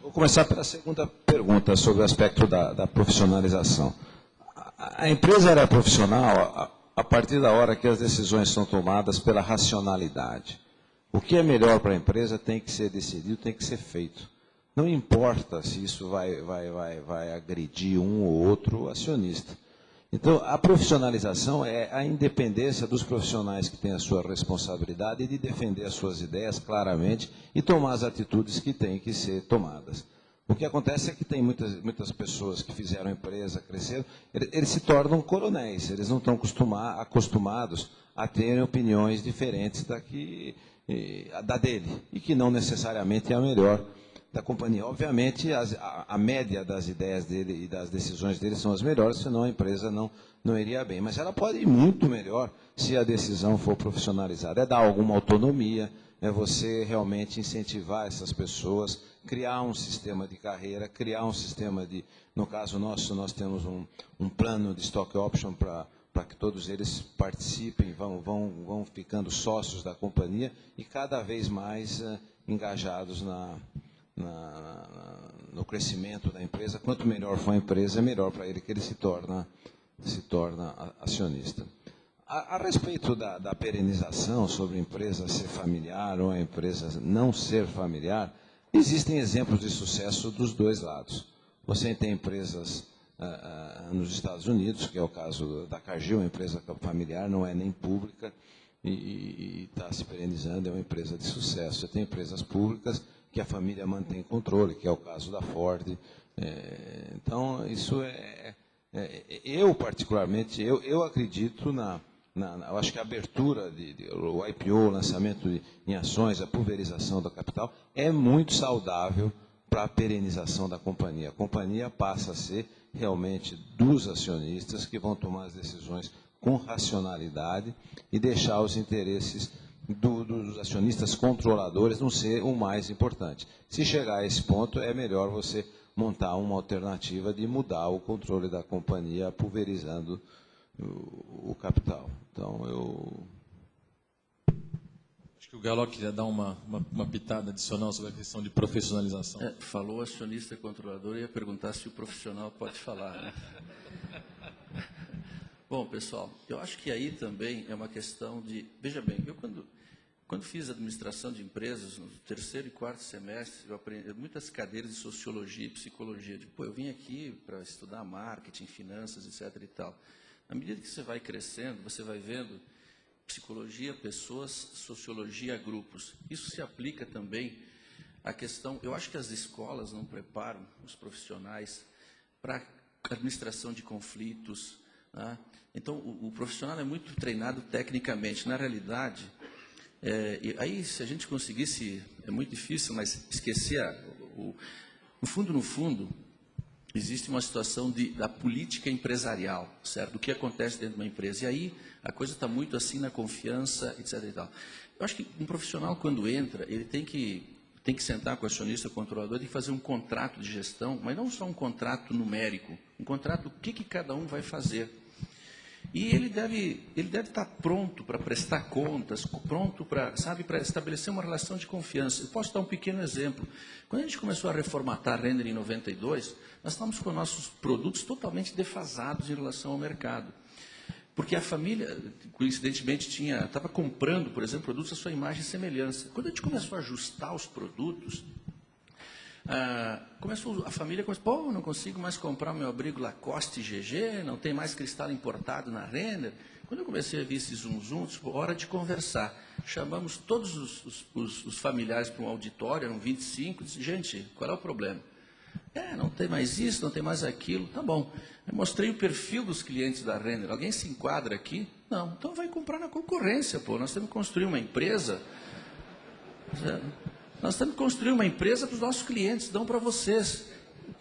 Vou começar pela segunda pergunta sobre o aspecto da profissionalização. A empresa era profissional a partir da hora que as decisões são tomadas pela racionalidade. O que é melhor para a empresa tem que ser decidido, tem que ser feito. não importa se isso vai agredir um ou outro acionista. Então, a profissionalização é a independência dos profissionais que têm a sua responsabilidade de defender as suas ideias claramente e tomar as atitudes que têm que ser tomadas. O que acontece é que tem muitas pessoas que fizeram a empresa crescer, eles se tornam coronéis, eles não estão acostumados a terem opiniões diferentes da dele, e que não necessariamente é a melhor da companhia. Obviamente, a média das ideias dele e das decisões dele são as melhores, senão a empresa não iria bem. Mas ela pode ir muito melhor se a decisão for profissionalizada. É dar alguma autonomia, é você realmente incentivar essas pessoas, criar um sistema de carreira, criar um sistema de... No caso nosso, nós temos um plano de stock option para que todos eles participem, vão ficando sócios da companhia e cada vez mais engajados no crescimento da empresa. Quanto melhor for a empresa, é melhor para ele que ele se torna acionista. A respeito da perenização, sobre a empresa ser familiar ou a empresa não ser familiar, existem exemplos de sucesso dos dois lados. Você tem empresas nos Estados Unidos, que é o caso da Cargill, uma empresa familiar, não é nem pública, e está se perenizando, é uma empresa de sucesso. Você tem empresas públicas que a família mantém controle, que é o caso da Ford. Então, isso eu, particularmente, eu acredito eu acho que a abertura, o IPO, o lançamento em ações, a pulverização do capital, é muito saudável para a perenização da companhia. A companhia passa a ser realmente dos acionistas que vão tomar as decisões com racionalidade e deixar os interesses dos acionistas controladores não ser o mais importante. Se chegar a esse ponto, é melhor você montar uma alternativa de mudar o controle da companhia, pulverizando o capital. Então, Acho que o Galo queria dar uma pitada adicional sobre a questão de profissionalização. Falou acionista controlador, eu ia perguntar se o profissional pode falar. Né? Bom, pessoal, eu acho que aí também é uma questão de... Veja bem, eu quando fiz administração de empresas, no terceiro e quarto semestre, eu aprendi muitas cadeiras de sociologia e psicologia. Eu vim aqui para estudar marketing, finanças, etc. e tal. À medida que você vai crescendo, você vai vendo psicologia, pessoas, sociologia, grupos. Isso se aplica também à questão... Eu acho que as escolas não preparam os profissionais para administração de conflitos. Né? Então, o profissional é muito treinado tecnicamente. Na realidade, aí, se a gente conseguisse... É muito difícil, mas esquecer... No fundo... Existe uma situação da política empresarial, certo? O que acontece dentro de uma empresa. E aí a coisa está muito assim na confiança, etc. E tal. Eu acho que um profissional, quando entra, ele tem que sentar com o acionista, o controlador, e fazer um contrato de gestão, mas não só um contrato numérico, um contrato, o que cada um vai fazer. E ele deve estar pronto para prestar contas, pronto para estabelecer uma relação de confiança. Eu posso dar um pequeno exemplo. Quando a gente começou a reformatar a Renner em 92, nós estávamos com nossos produtos totalmente defasados em relação ao mercado. Porque a família, coincidentemente, estava comprando, por exemplo, produtos à sua imagem e semelhança. Quando a gente começou a ajustar os produtos, a família começou, não consigo mais comprar meu abrigo Lacoste GG, não tem mais cristal importado na Renner. Quando eu comecei a ver esse zoom, hora de conversar. Chamamos todos os familiares para um auditório, eram 25, disse, gente, qual é o problema? Não tem mais isso, não tem mais aquilo, tá bom. Eu mostrei o perfil dos clientes da Renner, alguém se enquadra aqui? Não, então vai comprar na concorrência, nós temos que construir uma empresa... Nós temos que construir uma empresa para os nossos clientes, dão para vocês.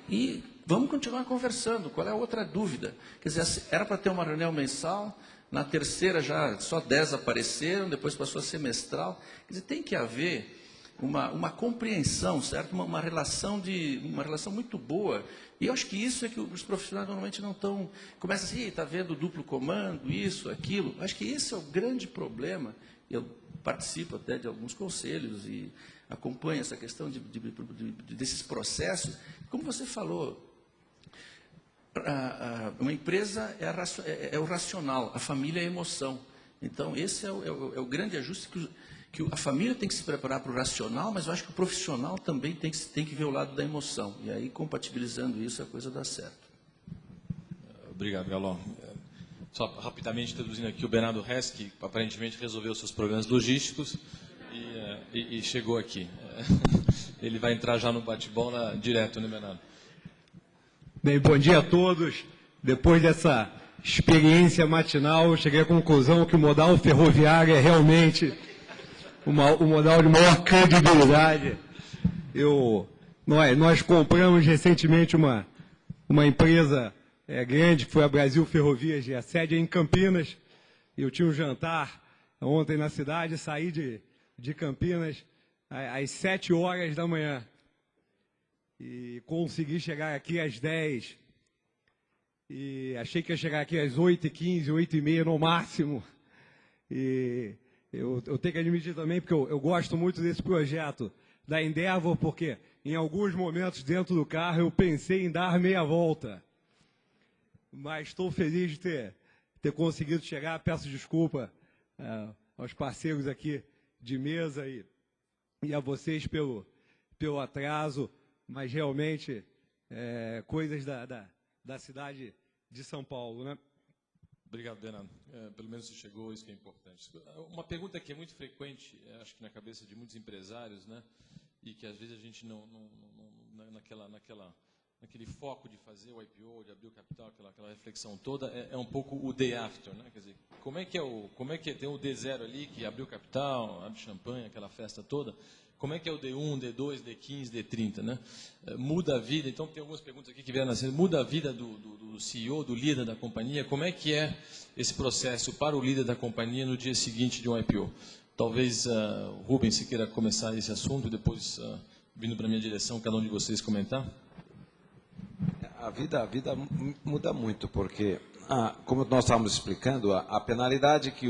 E vamos continuar conversando. Qual é a outra dúvida? Quer dizer, era para ter uma reunião mensal, na terceira já só 10 apareceram, depois passou a semestral. Quer dizer, tem que haver uma compreensão, certo? Uma relação muito boa. E eu acho que isso é que os profissionais normalmente não estão... Começa assim, está vendo duplo comando, isso, aquilo. Acho que esse é o grande problema. Eu participo até de alguns conselhos e acompanho essa questão desses processos. Como você falou, uma empresa é o racional, a família é a emoção. Então, esse é o grande ajuste que que a família tem que se preparar para o racional, mas eu acho que o profissional também tem que ver o lado da emoção. E aí, compatibilizando isso, a coisa dá certo. Obrigado, Galó. Só rapidamente introduzindo aqui o Bernardo Hess, que aparentemente resolveu seus problemas logísticos e chegou aqui. Ele vai entrar já no bate-bola direto, né, Bernardo? Bem, bom dia a todos. Depois dessa experiência matinal, eu cheguei à conclusão que o modal ferroviário é realmente o modal de maior credibilidade. Nós compramos recentemente uma empresa grande, que foi a Brasil Ferrovias, a sede é em Campinas. Eu tinha um jantar ontem na cidade, saí de Campinas às 7 horas da manhã. E consegui chegar aqui às 10. E achei que ia chegar aqui às 8h15, 8h30 no máximo. E eu tenho que admitir também, porque eu gosto muito desse projeto da Endeavor, porque em alguns momentos dentro do carro eu pensei em dar meia volta. Mas estou feliz de ter conseguido chegar. Peço desculpa aos parceiros aqui de mesa e a vocês pelo atraso, mas realmente coisas da cidade de São Paulo, né? Obrigado, Bernardo. Pelo menos você chegou, isso que é importante. Uma pergunta que é muito frequente, acho que na cabeça de muitos empresários, né? E que às vezes a gente não naquele foco de fazer o IPO, de abrir o capital, aquela reflexão toda, é um pouco o day after, né? Quer dizer, como é que tem o D0 ali, que abriu o capital, abre champanhe, aquela festa toda. Como é que é o D1, D2, D15, D30, né? Muda a vida, então tem algumas perguntas aqui que vieram nascendo. Muda a vida do CEO, do líder da companhia. Como é que é esse processo para o líder da companhia no dia seguinte de um IPO? Talvez o Rubens, se queira começar esse assunto, depois, vindo para a minha direção, cada um de vocês comentar. A vida muda muito, porque, como nós estávamos explicando, a penalidade que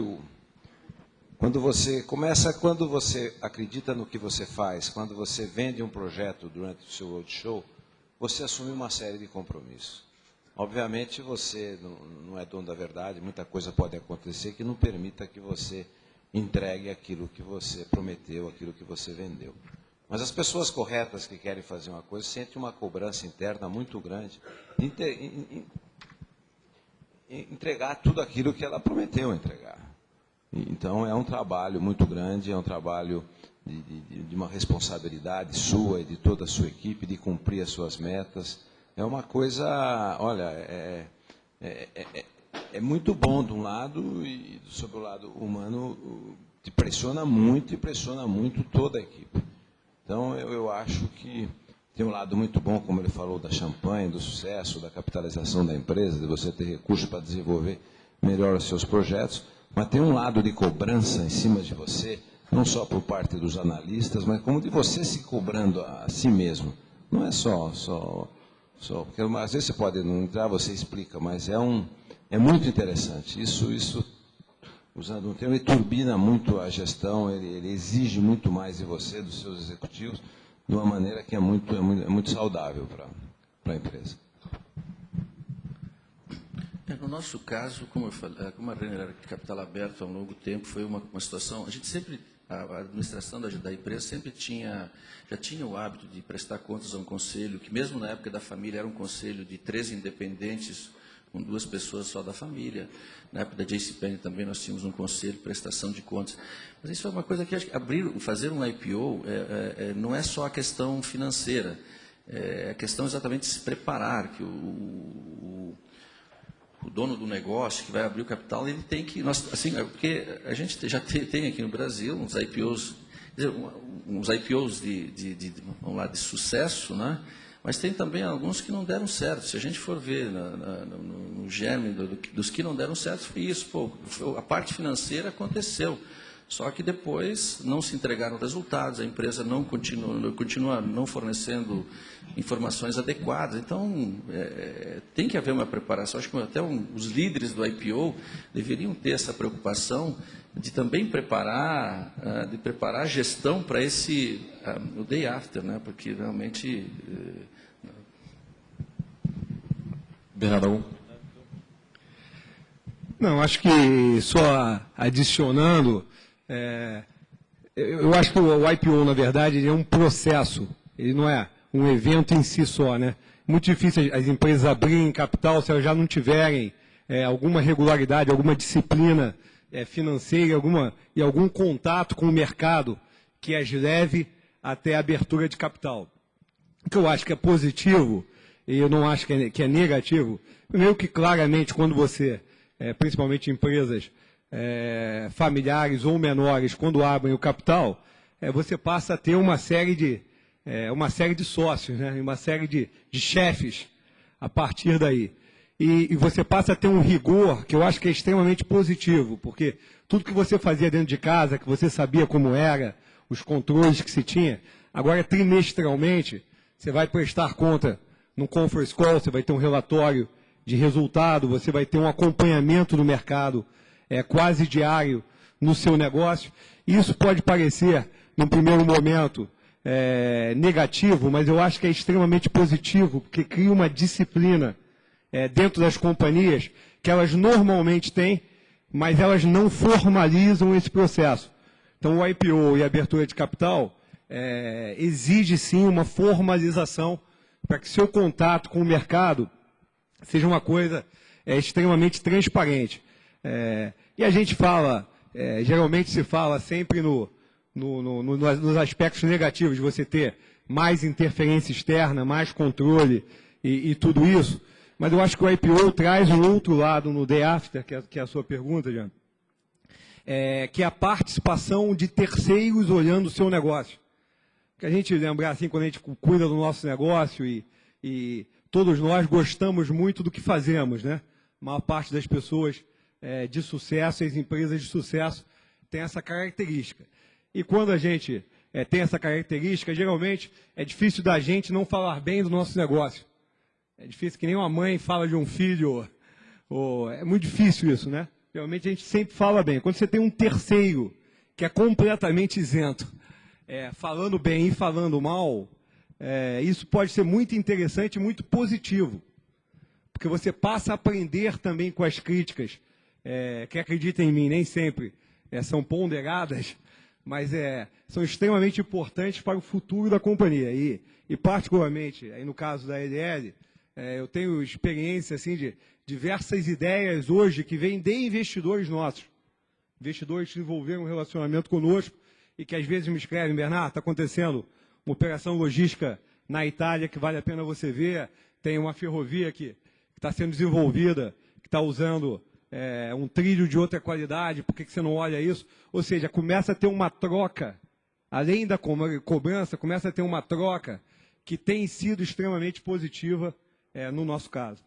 quando você acredita no que você faz, quando você vende um projeto durante o seu roadshow, você assume uma série de compromissos. Obviamente, você não é dono da verdade, muita coisa pode acontecer que não permita que você entregue aquilo que você prometeu, aquilo que você vendeu. Mas as pessoas corretas que querem fazer uma coisa sentem uma cobrança interna muito grande de entregar tudo aquilo que ela prometeu entregar. Então, é um trabalho muito grande, é um trabalho de uma responsabilidade sua e de toda a sua equipe, de cumprir as suas metas. É uma coisa, olha, é muito bom de um lado e, sobre o lado humano, te pressiona muito e pressiona muito toda a equipe. Então, eu acho que tem um lado muito bom, como ele falou, da champanhe, do sucesso, da capitalização da empresa, de você ter recursos para desenvolver melhor os seus projetos, mas tem um lado de cobrança em cima de você, não só por parte dos analistas, mas como de você se cobrando a si mesmo. Não é só porque às vezes você pode não entrar, você explica, mas é muito interessante. Isso, usando um termo, ele turbina muito a gestão, ele exige muito mais de você, dos seus executivos, de uma maneira que é muito saudável para a empresa. No nosso caso, como a Renner era de capital aberto há um longo tempo, foi uma situação. A administração da empresa sempre já tinha o hábito de prestar contas a um conselho, que mesmo na época da família era um conselho de 13 independentes, com 2 pessoas só da família. Na época da JCPenney também nós tínhamos um conselho de prestação de contas. Mas isso é uma coisa que acho que fazer um IPO não é só a questão financeira, é a questão exatamente de se preparar, que o dono do negócio que vai abrir o capital, ele tem que, porque a gente já tem aqui no Brasil uns IPOs, vamos lá, de sucesso, né? Mas tem também alguns que não deram certo. Se a gente for ver no germe dos que não deram certo, foi isso. A parte financeira aconteceu. Só que depois não se entregaram resultados, a empresa não continua não fornecendo informações adequadas. Então, tem que haver uma preparação. Acho que até os líderes do IPO deveriam ter essa preocupação de também preparar a gestão para o day after, né? Porque realmente... Bernardo. Não, acho que só adicionando, Eu acho que o IPO, na verdade, ele é um processo, ele não é um evento em si só, né? Muito difícil as empresas abrirem capital se elas já não tiverem alguma regularidade, alguma disciplina financeira, algum contato com o mercado que as leve até a abertura de capital. O que eu acho que é positivo, e eu não acho que é negativo, primeiro que claramente quando você, principalmente empresas familiares ou menores, quando abrem o capital, você passa a ter uma série de sócios, né? Uma série de chefes a partir daí. E você passa a ter um rigor que eu acho que é extremamente positivo, porque tudo que você fazia dentro de casa, que você sabia como era, os controles que se tinha, agora trimestralmente você vai prestar conta no conference call, você vai ter um relatório de resultado, você vai ter um acompanhamento do mercado quase diário no seu negócio. Isso pode parecer, num primeiro momento, negativo, mas eu acho que é extremamente positivo, porque cria uma disciplina dentro das companhias que elas normalmente têm, mas elas não formalizam esse processo. Então, o IPO e a abertura de capital exige, sim, uma formalização para que seu contato com o mercado seja uma coisa extremamente transparente. E a gente fala, geralmente se fala sempre nos aspectos negativos de você ter mais interferência externa, mais controle e tudo isso, mas eu acho que o IPO traz um outro lado no day after, que é a sua pergunta, Jean, que é a participação de terceiros olhando o seu negócio. Que a gente lembrar assim, quando a gente cuida do nosso negócio e todos nós gostamos muito do que fazemos, né? A maior parte das pessoas de sucesso, as empresas de sucesso, tem essa característica. E quando a gente tem essa característica, geralmente é difícil da gente não falar bem do nosso negócio. É difícil que nem uma mãe fala de um filho, é muito difícil isso, né? Realmente a gente sempre fala bem. Quando você tem um terceiro que é completamente isento, falando bem e falando mal, isso pode ser muito interessante e muito positivo. Porque você passa a aprender também com as críticas, que acreditem em mim, nem sempre são ponderadas, mas são extremamente importantes para o futuro da companhia. E particularmente, aí no caso da LL, eu tenho experiência assim, de diversas ideias hoje que vêm de investidores nossos. Investidores que desenvolveram um relacionamento conosco e que às vezes me escrevem: Bernardo, está acontecendo uma operação logística na Itália que vale a pena você ver, tem uma ferrovia que está sendo desenvolvida, que está usando um trilho de outra qualidade, por que você não olha isso? Ou seja, começa a ter uma troca, além da cobrança, começa a ter uma troca que tem sido extremamente positiva no nosso caso.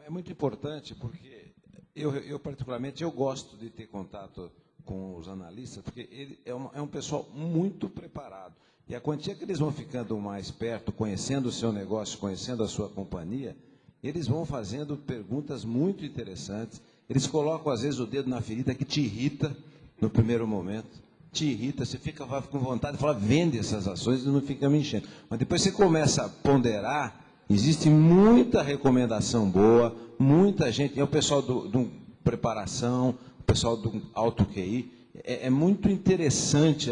É muito importante porque eu particularmente, eu gosto de ter contato com os analistas, porque ele é um pessoal muito preparado. E a quantia que eles vão ficando mais perto, conhecendo o seu negócio, conhecendo a sua companhia, eles vão fazendo perguntas muito interessantes. Eles colocam, às vezes, o dedo na ferida que te irrita no primeiro momento. Te irrita, você fica com vontade de falar: vende essas ações e não fica me enchendo. Mas depois você começa a ponderar. Existe muita recomendação boa, muita gente, o pessoal do preparação, o pessoal do alto QI, é muito interessante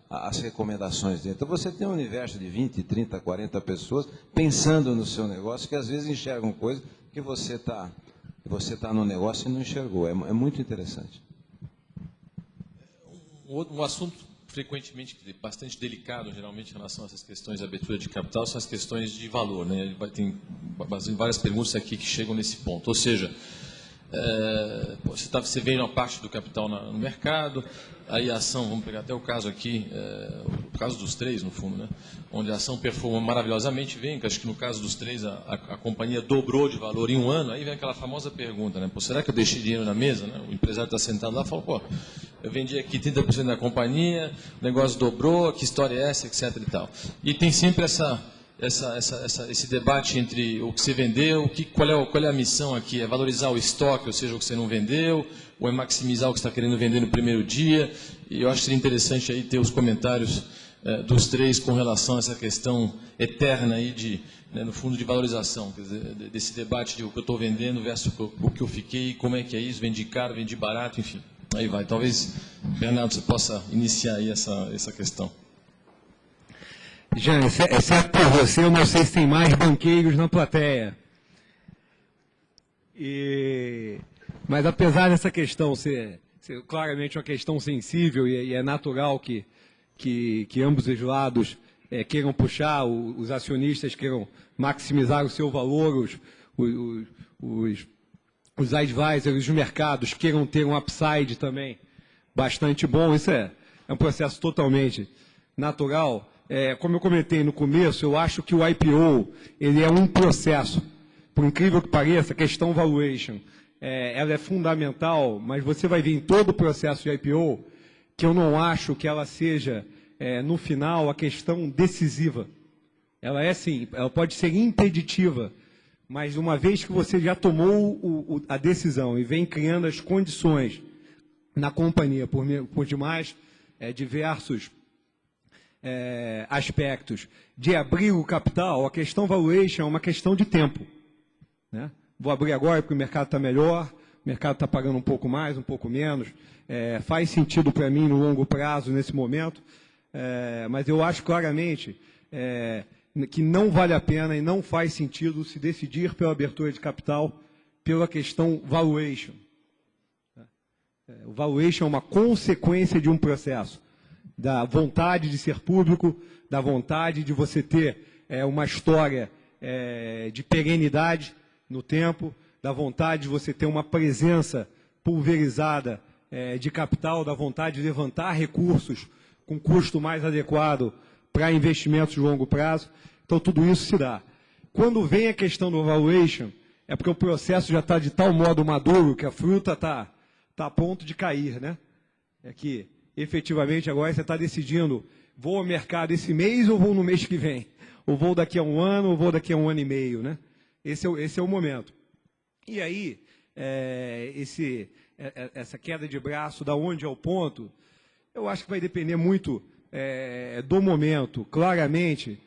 as recomendações dele. Então você tem um universo de 20, 30, 40 pessoas pensando no seu negócio, que às vezes enxergam coisas que você está no negócio e não enxergou. É muito interessante. Um assunto frequentemente bastante delicado, geralmente, em relação a essas questões de abertura de capital, são as questões de valor, né? Tem várias perguntas aqui que chegam nesse ponto. Ou seja, você vê uma parte do capital no mercado, aí a ação, vamos pegar até o caso aqui, o caso dos três, no fundo, né? Onde a ação performa maravilhosamente bem, que acho que no caso dos três a companhia dobrou de valor em um ano, aí vem aquela famosa pergunta, né? Será que eu deixei dinheiro na mesa? Né? O empresário está sentado lá e fala: eu vendi aqui 30% da companhia, o negócio dobrou, que história é essa, etc. e tal. E tem sempre esse debate entre o que você vendeu, qual é a missão aqui? É valorizar o estoque, ou seja, o que você não vendeu, ou é maximizar o que você está querendo vender no primeiro dia? E eu acho que seria interessante aí ter os comentários dos três com relação a essa questão eterna aí no fundo, de valorização, quer dizer, desse debate de o que eu estou vendendo versus o que eu fiquei, como é que é isso, vendi caro, vendi barato, enfim. Aí vai. Talvez, Bernardo, você possa iniciar aí essa questão. Jean, exceto por você, eu não sei se tem mais banqueiros na plateia. Mas apesar dessa questão ser claramente uma questão sensível e é natural que ambos os lados queiram puxar, os acionistas queiram maximizar o seu valor, os advisors, os mercados queiram ter um upside também bastante bom, isso é um processo totalmente natural. Como eu comentei no começo, eu acho que o IPO ele é um processo. Por incrível que pareça, a questão valuation ela é fundamental, mas você vai ver em todo o processo de IPO que eu não acho que ela seja, no final, a questão decisiva. Ela é sim, ela pode ser impeditiva, mas uma vez que você já tomou a decisão e vem criando as condições na companhia por demais diversos aspectos de abrir o capital, a questão valuation é uma questão de tempo. Né? Vou abrir agora porque o mercado está melhor, o mercado está pagando um pouco mais, um pouco menos, faz sentido para mim no longo prazo nesse momento, mas eu acho claramente que não vale a pena e não faz sentido se decidir pela abertura de capital pela questão valuation. O valuation é uma consequência de um processo, da vontade de ser público, da vontade de você ter uma história de perenidade no tempo, da vontade de você ter uma presença pulverizada de capital, da vontade de levantar recursos com custo mais adequado para investimentos de longo prazo. Então, tudo isso se dá. Quando vem a questão do valuation, é porque o processo já está de tal modo maduro que a fruta está a ponto de cair, né? É que, efetivamente, agora você está decidindo, vou ao mercado esse mês ou vou no mês que vem? Ou vou daqui a um ano ou vou daqui a um ano e meio, né? Esse é o momento. E aí, essa queda de braço, da onde é o ponto, eu acho que vai depender muito do momento. Claramente,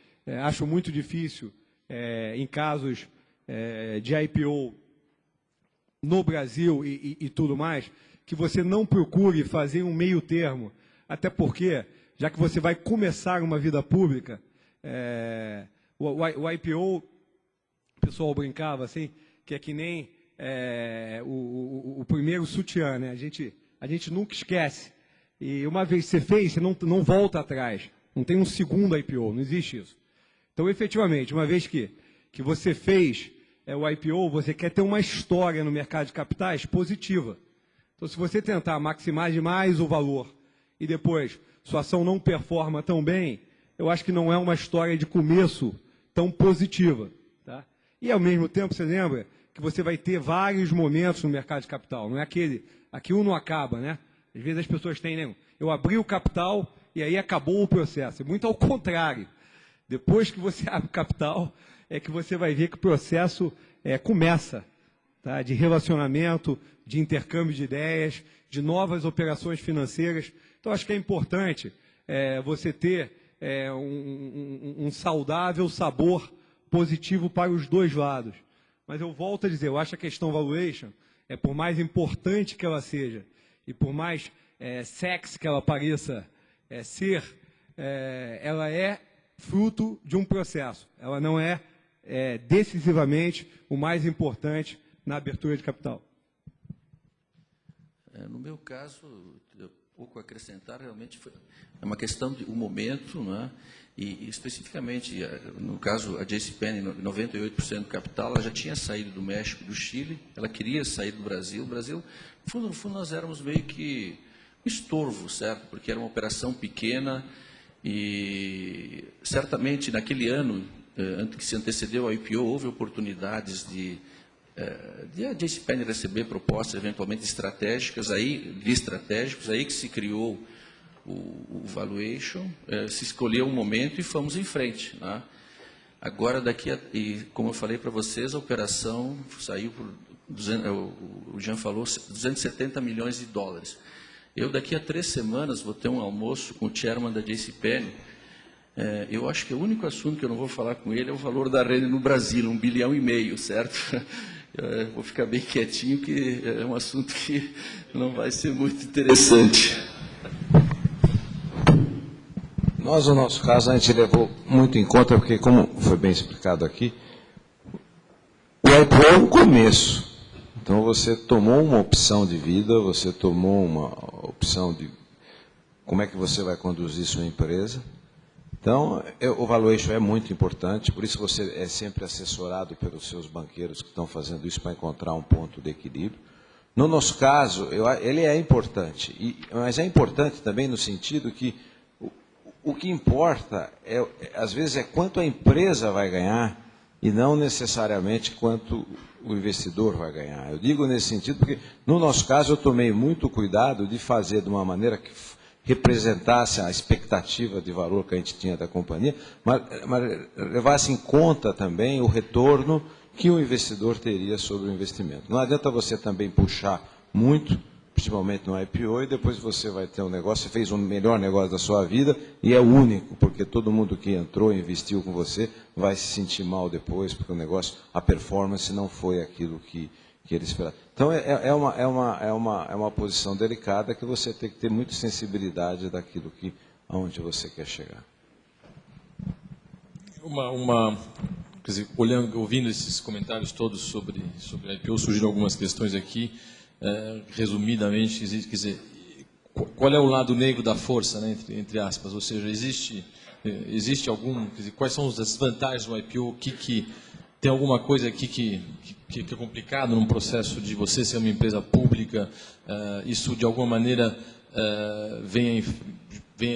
acho muito difícil, em casos de IPO no Brasil e tudo mais, que você não procure fazer um meio termo, até porque, já que você vai começar uma vida pública, o IPO, o pessoal brincava assim, que é que nem o primeiro sutiã, né? A gente nunca esquece. E uma vez que você fez, você não volta atrás. Não tem um segundo IPO, não existe isso. Então, efetivamente, uma vez que você fez o IPO, você quer ter uma história no mercado de capitais positiva. Então, se você tentar maximizar demais o valor e depois sua ação não performa tão bem, eu acho que não é uma história de começo tão positiva. Tá? E, ao mesmo tempo, você lembra que você vai ter vários momentos no mercado de capital. Não é aquilo não acaba, né? Às vezes as pessoas têm, né? Eu abri o capital e aí acabou o processo. Muito ao contrário. Depois que você abre o capital, é que você vai ver que o processo começa, tá? De relacionamento, de intercâmbio de ideias, de novas operações financeiras. Então, acho que é importante você ter um saudável sabor positivo para os dois lados. Mas eu volto a dizer, eu acho a questão valuation, por mais importante que ela seja, e por mais sexy que ela pareça ser, ela é fruto de um processo. Ela não é decisivamente o mais importante na abertura de capital. No meu caso, pouco a acrescentar, realmente é uma questão de um momento, não é? E especificamente, no caso, a JCPenney, 98% do capital, ela já tinha saído do México e do Chile, ela queria sair do Brasil. O Brasil, no fundo, nós éramos meio que um estorvo, certo? Porque era uma operação pequena e, certamente, naquele ano, que se antecedeu ao IPO, houve oportunidades de a JCPenney receber propostas eventualmente estratégicos, aí que se criou o valuation, se escolheu um momento e fomos em frente. Né? Agora, e como eu falei para vocês, a operação saiu por, o Jean falou, 270 milhões de dólares. Eu, daqui a 3 semanas, vou ter um almoço com o chairman da JCPenney. Eu acho que o único assunto que eu não vou falar com ele é o valor da renda no Brasil, 1,5 bilhão, certo? Eu vou ficar bem quietinho, que é um assunto que não vai ser muito interessante. Nós, no nosso caso, a gente levou muito em conta, porque, como foi bem explicado aqui, o IPO é um começo. Então, você tomou uma opção de vida, você tomou uma opção de como é que você vai conduzir sua empresa. Então, o valuation é muito importante, por isso você é sempre assessorado pelos seus banqueiros que estão fazendo isso para encontrar um ponto de equilíbrio. No nosso caso, ele é importante, mas é importante também no sentido que o que importa, às vezes, é quanto a empresa vai ganhar e não necessariamente quanto o investidor vai ganhar. Eu digo nesse sentido porque, no nosso caso, eu tomei muito cuidado de fazer de uma maneira que representasse a expectativa de valor que a gente tinha da companhia, mas levasse em conta também o retorno que o investidor teria sobre o investimento. Não adianta você também puxar muito, principalmente no IPO, e depois você vai ter um negócio, você fez o melhor negócio da sua vida e é único, porque todo mundo que entrou e investiu com você vai se sentir mal depois, porque o negócio, a performance não foi aquilo que ele esperava. Então, é uma posição delicada que você tem que ter muita sensibilidade daquilo aonde você quer chegar. Quer dizer, ouvindo esses comentários todos sobre a IPO, surgiram algumas questões aqui. Resumidamente, quer dizer, qual é o lado negro da força, né, entre aspas? Ou seja, existe algum... Quer dizer, quais são as desvantagens do IPO? Tem alguma coisa aqui que é complicado num processo de você ser uma empresa pública? Isso, de alguma maneira, vem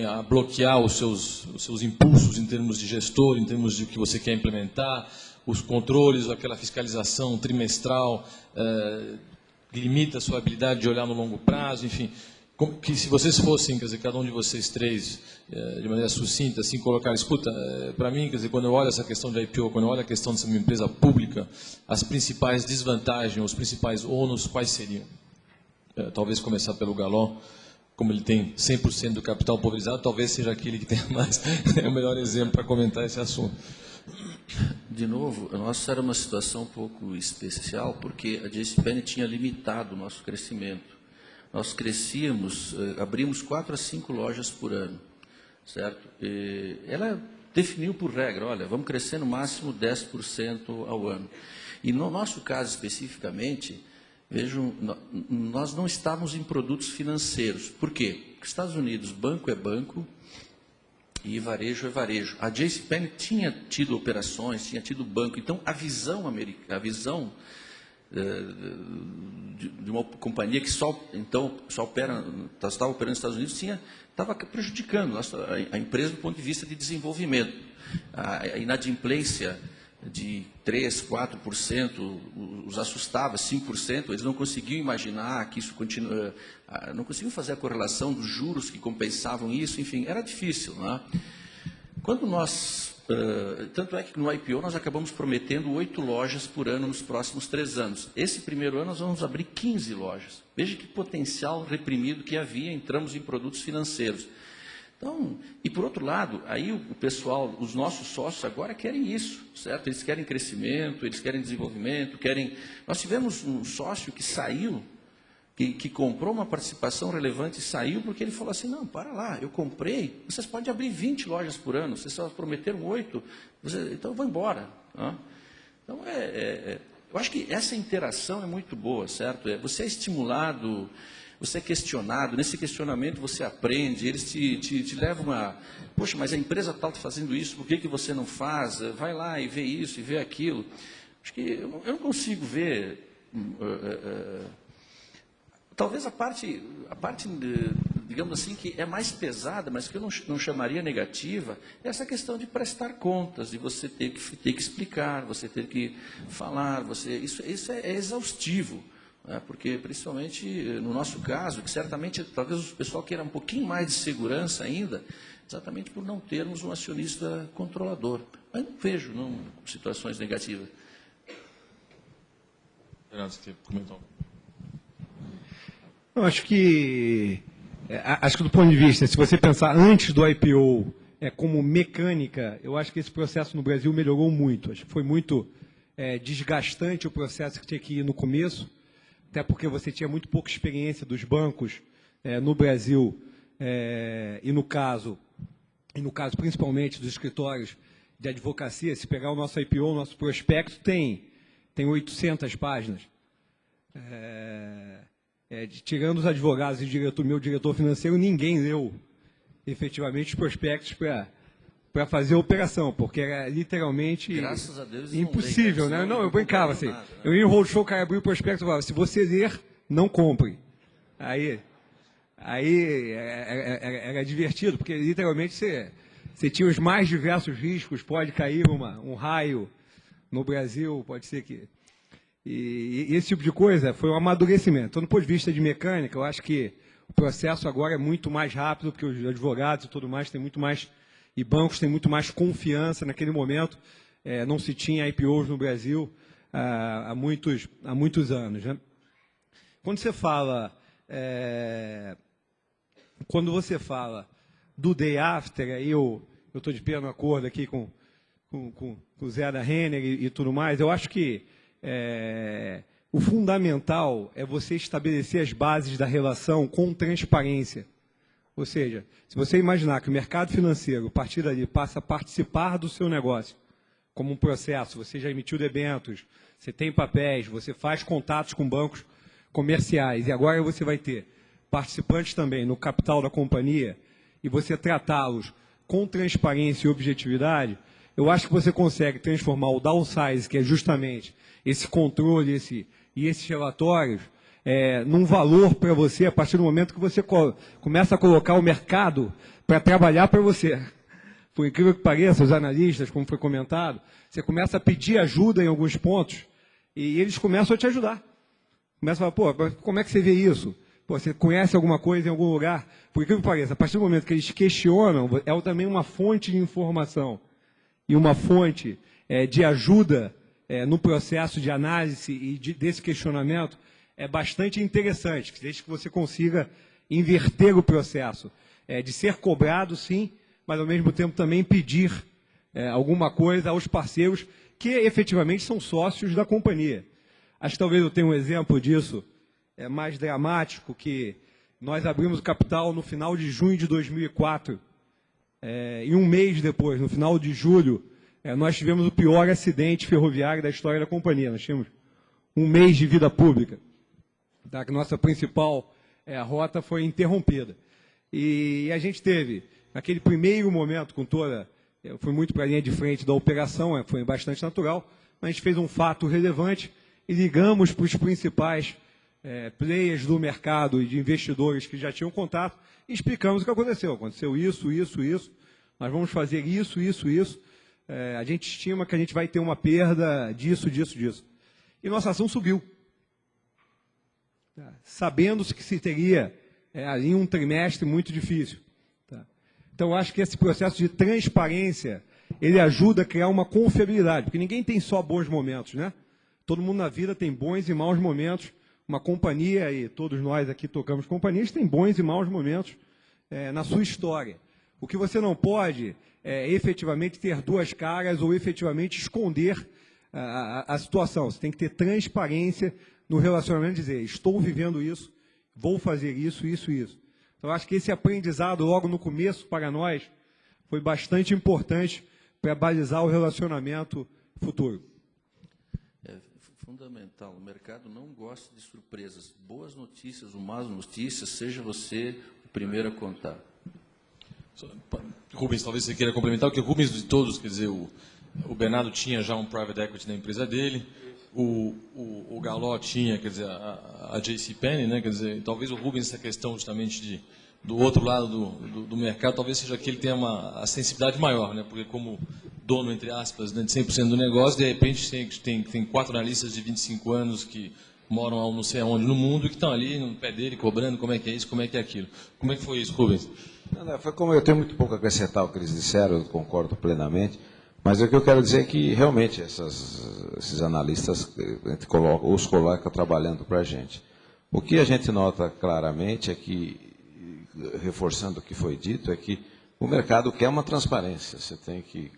a bloquear os seus impulsos em termos de gestor, em termos de o que você quer implementar, os controles, aquela fiscalização trimestral, limita a sua habilidade de olhar no longo prazo, enfim... Que se vocês fossem, quer dizer, cada um de vocês três, de maneira sucinta, assim, colocar, escuta, para mim, quer dizer, quando eu olho essa questão de IPO, quando eu olho a questão de ser uma empresa pública, as principais desvantagens, os principais ônus, quais seriam? Talvez começar pelo Galon, como ele tem 100% do capital pulverizado, talvez seja aquele que tenha mais, é o melhor exemplo para comentar esse assunto. De novo, a nossa era uma situação um pouco especial, porque a JCPenney tinha limitado o nosso crescimento. Nós crescíamos, abrimos 4 a 5 lojas por ano, certo? E ela definiu por regra, olha, vamos crescer no máximo 10% ao ano. E no nosso caso especificamente, vejam, nós não estávamos em produtos financeiros. Por quê? Porque nos Estados Unidos, banco é banco e varejo é varejo. A JCPenney tinha tido operações, tinha tido banco, então a visão de uma companhia que só estava operando nos Estados Unidos estava prejudicando a empresa do ponto de vista de desenvolvimento. A inadimplência de 3%, 4% os assustava, 5%, eles não conseguiam imaginar que isso continua, não conseguiam fazer a correlação dos juros que compensavam isso, enfim, era difícil. Não é? Quando tanto é que no IPO nós acabamos prometendo 8 lojas por ano nos próximos 3 anos. Esse primeiro ano nós vamos abrir 15 lojas. Veja que potencial reprimido que havia, entramos em produtos financeiros. Então, e por outro lado, aí o pessoal, os nossos sócios agora querem isso, certo? Eles querem crescimento, eles querem desenvolvimento, Nós tivemos um sócio que saiu, que comprou uma participação relevante e saiu porque ele falou assim, não, para lá, eu comprei, vocês podem abrir 20 lojas por ano, vocês só prometeram 8, então eu vou embora. Tá? Então, eu acho que essa interação é muito boa, certo? Você é estimulado, você é questionado, nesse questionamento você aprende, eles te levam a, poxa, mas a empresa tal está fazendo isso, por que você não faz? Vai lá e vê isso e vê aquilo. Acho que eu não consigo ver... Talvez a parte, digamos assim, que é mais pesada, mas que eu não chamaria negativa, é essa questão de prestar contas, de você ter que explicar, você ter que falar, isso é exaustivo, né? Porque, principalmente no nosso caso, que certamente talvez o pessoal queira um pouquinho mais de segurança ainda, exatamente por não termos um acionista controlador. Mas não vejo situações negativas. Renato, você comentou. Eu acho que do ponto de vista, se você pensar antes do IPO como mecânica, eu acho que esse processo no Brasil melhorou muito. Acho que foi muito desgastante o processo que tinha que ir no começo, até porque você tinha muito pouca experiência dos bancos no Brasil e no caso principalmente dos escritórios de advocacia. Se pegar o nosso IPO, o nosso prospecto tem 800 páginas. Tirando os advogados e meu diretor financeiro, ninguém leu efetivamente os prospectos para fazer a operação, porque era literalmente Graças a Deus, impossível, né? Não, eu brincava assim. Nada, né? Eu ia em roadshow, o cara abriu o prospecto e falava, se você ler, não compre. Aí era divertido, porque literalmente você tinha os mais diversos riscos, pode cair um raio no Brasil, pode ser que... E esse tipo de coisa foi um amadurecimento. Então, do ponto de vista de mecânica, eu acho que o processo agora é muito mais rápido, porque os advogados e tudo mais têm muito mais, e bancos têm muito mais confiança. Naquele momento, não se tinha IPOs no Brasil há muitos anos, né? Quando você fala do day after, aí eu estou de pleno acordo aqui com o Zé da Renner e tudo mais, eu acho que o fundamental é você estabelecer as bases da relação com transparência. Ou seja, se você imaginar que o mercado financeiro, a partir dali, passa a participar do seu negócio, como um processo, você já emitiu debêntures, você tem papéis, você faz contatos com bancos comerciais, e agora você vai ter participantes também no capital da companhia, e você tratá-los com transparência e objetividade, eu acho que você consegue transformar o downsize, que é justamente esse controle e esses relatórios, num valor para você, a partir do momento que você começa a colocar o mercado para trabalhar para você. Por incrível que pareça, os analistas, como foi comentado, você começa a pedir ajuda em alguns pontos e eles começam a te ajudar. Começa a falar, pô, como é que você vê isso? Pô, você conhece alguma coisa em algum lugar? Por incrível que pareça, a partir do momento que eles questionam, é também uma fonte de informação e uma fonte de ajuda no processo de análise e desse questionamento é bastante interessante, desde que você consiga inverter o processo, de ser cobrado, sim, mas ao mesmo tempo também pedir alguma coisa aos parceiros que efetivamente são sócios da companhia. Acho que talvez eu tenha um exemplo disso mais dramático, que nós abrimos o capital no final de junho de 2004, e um mês depois, no final de julho, nós tivemos o pior acidente ferroviário da história da companhia. Nós tínhamos um mês de vida pública, que nossa principal rota foi interrompida. E a gente teve, naquele primeiro momento, com toda... Eu fui muito para a linha de frente da operação, foi bastante natural, mas a gente fez um fato relevante e ligamos para os principais players do mercado e de investidores que já tinham contato e explicamos o que aconteceu. Aconteceu isso, nós vamos fazer isso. A gente estima que a gente vai ter uma perda disso. E nossa ação subiu. Sabendo que se teria ali um trimestre muito difícil. Então, eu acho que esse processo de transparência, ele ajuda a criar uma confiabilidade, porque ninguém tem só bons momentos, né? Todo mundo na vida tem bons e maus momentos. Uma companhia, e todos nós aqui tocamos companhias, tem bons e maus momentos na sua história. O que você não pode é efetivamente ter duas caras ou efetivamente esconder a situação. Você tem que ter transparência no relacionamento e dizer, estou vivendo isso, vou fazer isso. Então, acho que esse aprendizado logo no começo para nós foi bastante importante para balizar o relacionamento futuro. É fundamental. O mercado não gosta de surpresas. Boas notícias ou más notícias, seja você o primeiro a contar. Rubens, talvez você queira complementar, porque o Rubens de todos, quer dizer, o Bernardo tinha já um private equity na empresa dele, o Galó tinha, quer dizer, a JCPenney, né, quer dizer, talvez o Rubens, essa questão justamente do outro lado do mercado, talvez seja que ele tenha a sensibilidade maior, né, porque como dono, entre aspas, né, de 100% do negócio, de repente tem 4 analistas de 25 anos que moram não sei aonde no mundo e que estão ali no pé dele cobrando como é que é isso, como é que é aquilo. Como é que foi isso, Rubens? Não, foi como eu tenho muito pouco a acrescentar o que eles disseram, eu concordo plenamente, mas o que eu quero dizer é que realmente esses analistas os colocam trabalhando para a gente. O que a gente nota claramente é que, reforçando o que foi dito, é que o mercado quer uma transparência. Você tem que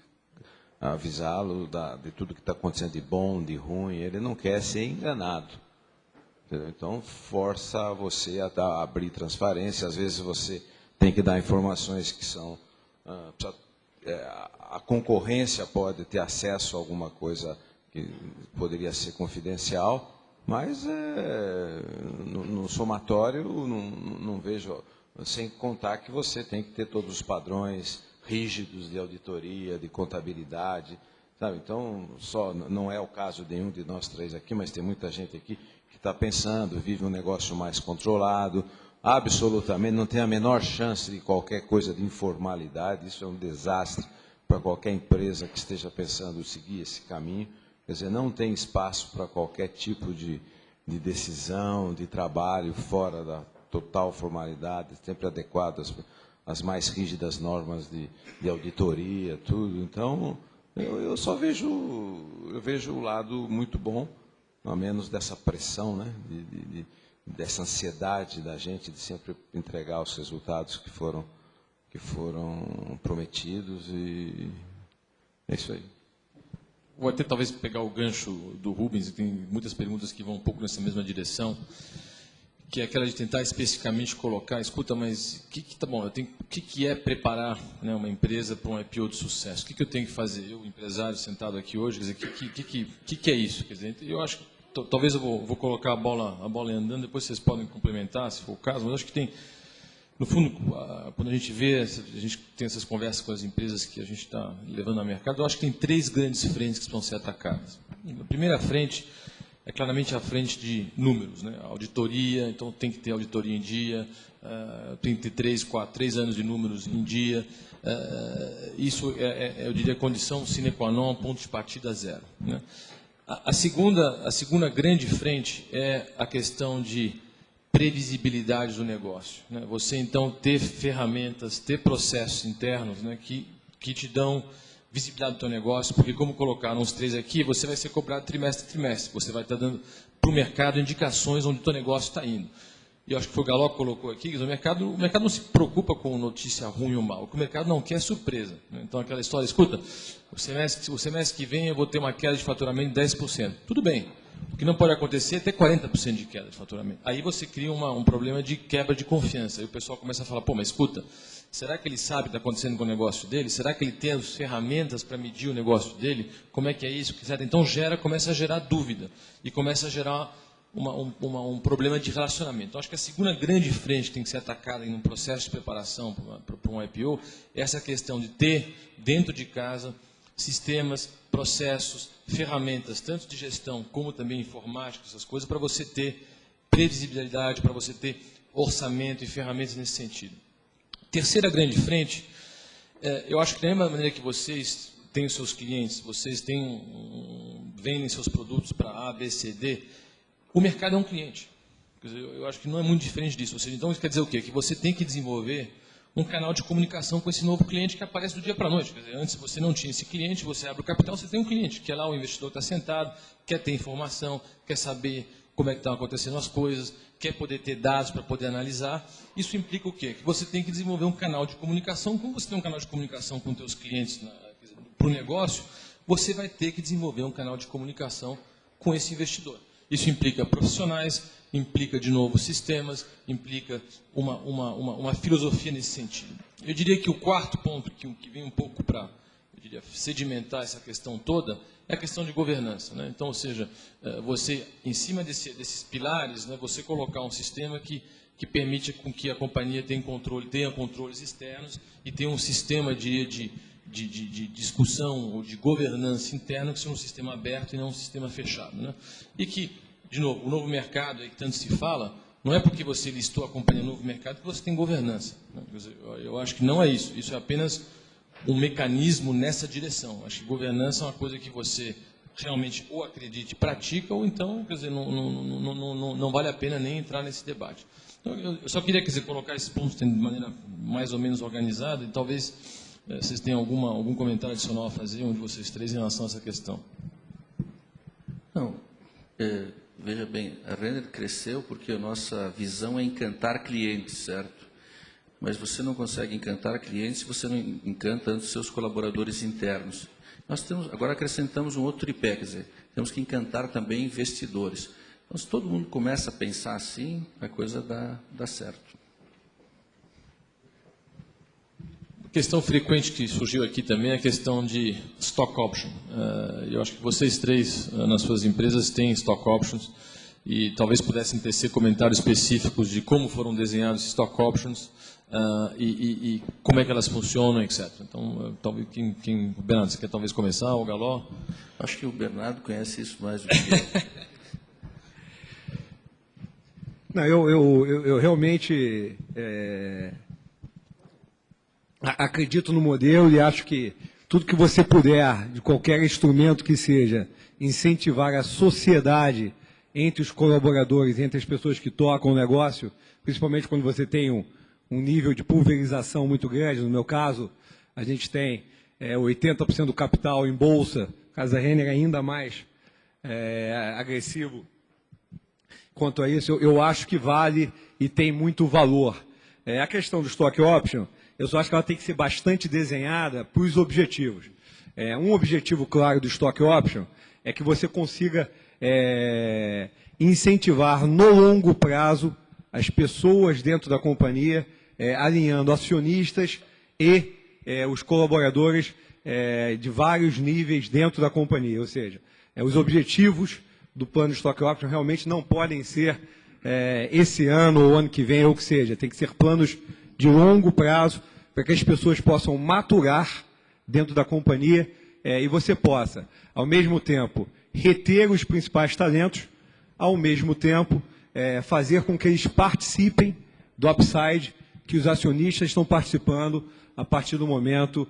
avisá-lo de tudo que está acontecendo de bom, de ruim. Ele não quer ser enganado. Entendeu? Então, força você a abrir transparência. Às vezes você tem que dar informações que são... a concorrência pode ter acesso a alguma coisa que poderia ser confidencial, mas no somatório não vejo, sem contar que você tem que ter todos os padrões rígidos de auditoria, de contabilidade, sabe? Então, não é o caso de nenhum de nós três aqui, mas tem muita gente aqui que está pensando, vive um negócio mais controlado, absolutamente, não tem a menor chance de qualquer coisa de informalidade, isso é um desastre para qualquer empresa que esteja pensando em seguir esse caminho. Quer dizer, não tem espaço para qualquer tipo de decisão, de trabalho fora da total formalidade, sempre adequado às mais rígidas normas de auditoria, tudo. Então, eu vejo o lado muito bom, ao menos dessa pressão, né, dessa ansiedade da gente de sempre entregar os resultados que foram prometidos, e é isso aí. Vou até talvez pegar o gancho do Rubens, e tem muitas perguntas que vão um pouco nessa mesma direção, que é aquela de tentar especificamente colocar, escuta, mas o que é preparar, né, uma empresa para um IPO de sucesso? O que eu tenho que fazer? Eu, empresário, sentado aqui hoje, quer dizer, o que é isso? Quer dizer, eu acho que talvez eu vou colocar a bola andando, depois vocês podem complementar, se for o caso, mas eu acho que tem, no fundo, quando a gente tem essas conversas com as empresas que a gente está levando ao mercado, eu acho que tem 3 grandes frentes que precisam ser atacadas. A primeira frente é claramente a frente de números, né? Auditoria, então tem que ter auditoria em dia, tem que ter 3 anos de números em dia. Isso eu diria, condição sine qua non, ponto de partida zero, né? A segunda grande frente é a questão de previsibilidade do negócio, né? Você, então, ter ferramentas, ter processos internos, né, que te dão visibilidade do teu negócio, porque, como colocaram os 3 aqui, você vai ser cobrado trimestre a trimestre, você vai estar dando para o mercado indicações onde o teu negócio está indo. E eu acho que foi o Galó que colocou aqui, que o mercado não se preocupa com notícia ruim ou mal, o que o mercado não quer é surpresa, né? Então, aquela história, escuta, o semestre que vem eu vou ter uma queda de faturamento de 10%. Tudo bem. O que não pode acontecer é ter 40% de queda de faturamento. Aí você cria um problema de quebra de confiança. Aí o pessoal começa a falar, pô, mas escuta, será que ele sabe o que está acontecendo com o negócio dele? Será que ele tem as ferramentas para medir o negócio dele? Como é que é isso? Então começa a gerar dúvida e começa a gerar um problema de relacionamento. Então, acho que a segunda grande frente que tem que ser atacada em um processo de preparação para um IPO é essa questão de ter dentro de casa sistemas, processos, ferramentas, tanto de gestão como também informática, essas coisas, para você ter previsibilidade, para você ter orçamento e ferramentas nesse sentido. Terceira grande frente, eu acho que da mesma maneira que vocês têm os seus clientes, vocês vendem seus produtos para A, B, C, D, o mercado é um cliente. Quer dizer, eu acho que não é muito diferente disso. Ou seja, então isso quer dizer o quê? Que você tem que desenvolver um canal de comunicação com esse novo cliente que aparece do dia para a noite. Quer dizer, antes você não tinha esse cliente, você abre o capital, você tem um cliente, que é lá o investidor está sentado, quer ter informação, quer saber como é que estão acontecendo as coisas, quer poder ter dados para poder analisar. Isso implica o quê? Que você tem que desenvolver um canal de comunicação. Como você tem um canal de comunicação com os seus clientes para o negócio, você vai ter que desenvolver um canal de comunicação com esse investidor. Isso implica profissionais, implica, de novo, sistemas, implica uma filosofia nesse sentido. Eu diria que o quarto ponto, que vem um pouco para sedimentar essa questão toda, é a questão de governança, né? Então, ou seja, você, em cima desses pilares, né, você colocar um sistema que permite com que a companhia tenha controles externos e tenha um sistema de discussão ou de governança interna que seja um sistema aberto e não um sistema fechado, né? E que, de novo, o novo mercado aí que tanto se fala, não é porque você listou a companhia no novo mercado que você tem governança, né? Quer dizer, eu acho que não é isso. Isso é apenas um mecanismo nessa direção. Acho que governança é uma coisa que você realmente ou acredite e pratica, ou então, quer dizer, não vale a pena nem entrar nesse debate. Então, eu só queria, quer dizer, colocar esses pontos de maneira mais ou menos organizada, e talvez vocês tenham algum comentário adicional a fazer, um de vocês três, em relação a essa questão. Não, veja bem, a Renner cresceu porque a nossa visão é encantar clientes, certo? Mas você não consegue encantar clientes se você não encanta antes os seus colaboradores internos. Nós temos, agora acrescentamos um outro tripé, quer dizer, temos que encantar também investidores. Então, se todo mundo começa a pensar assim, a coisa dá certo. Questão frequente que surgiu aqui também é a questão de stock option. Eu acho que vocês três, nas suas empresas, têm stock options e talvez pudessem tecer comentários específicos de como foram desenhados esses stock options e como é que elas funcionam, etc. Então, talvez Bernardo, você quer talvez começar, ou Galó? Acho que o Bernardo conhece isso mais do que eu. Não, eu realmente acredito no modelo e acho que tudo que você puder, de qualquer instrumento que seja, incentivar a sociedade entre os colaboradores, entre as pessoas que tocam o negócio, principalmente quando você tem um nível de pulverização muito grande. No meu caso, a gente tem 80% do capital em bolsa, no caso da Renner ainda mais agressivo. Quanto a isso, eu acho que vale e tem muito valor. A questão do stock option, eu só acho que ela tem que ser bastante desenhada para os objetivos. Um objetivo claro do stock option é que você consiga incentivar no longo prazo as pessoas dentro da companhia, alinhando acionistas e os colaboradores de vários níveis dentro da companhia. Ou seja, os objetivos do plano de stock option realmente não podem ser esse ano ou ano que vem, ou que seja, tem que ser planos de longo prazo para que as pessoas possam maturar dentro da companhia e você possa, ao mesmo tempo, reter os principais talentos, ao mesmo tempo, fazer com que eles participem do upside que os acionistas estão participando a partir do momento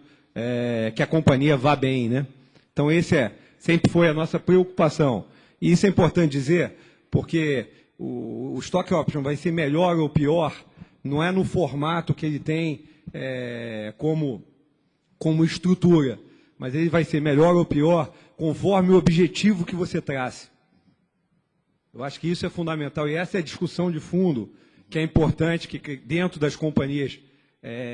que a companhia vá bem, né? Então, esse sempre foi a nossa preocupação. E isso é importante dizer, porque o stock option vai ser melhor ou pior, não é no formato que ele tem como estrutura, mas ele vai ser melhor ou pior conforme o objetivo que você trace. Eu acho que isso é fundamental e essa é a discussão de fundo que é importante que dentro das companhias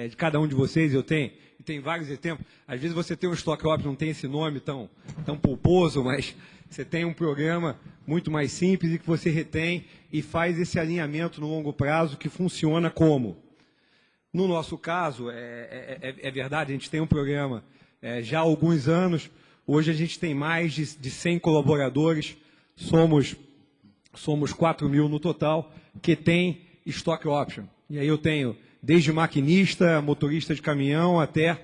de cada um de vocês, eu tenho, e tem vários exemplos. Às vezes você tem um stock option, não tem esse nome tão pomposo, mas você tem um programa muito mais simples e que você retém e faz esse alinhamento no longo prazo que funciona como? No nosso caso, é verdade, a gente tem um programa já há alguns anos, hoje a gente tem mais de 100 colaboradores, somos 4.000 no total, que tem stock option. E aí eu tenho desde maquinista, motorista de caminhão, até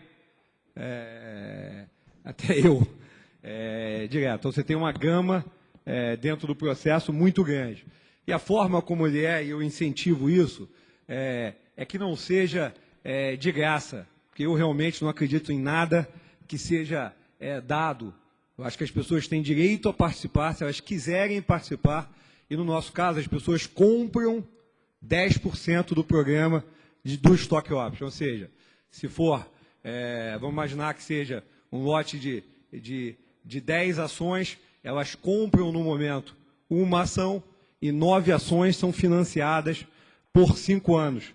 eu, direto. Então você tem uma gama dentro do processo muito grande. E a forma como ele e eu incentivo isso, é que não seja de graça, porque eu realmente não acredito em nada que seja dado. Eu acho que as pessoas têm direito a participar, se elas quiserem participar, e no nosso caso as pessoas compram 10% do programa do stock option, ou seja, se for, vamos imaginar que seja um lote de 10 ações, elas compram no momento uma ação e 9 ações são financiadas por 5 anos.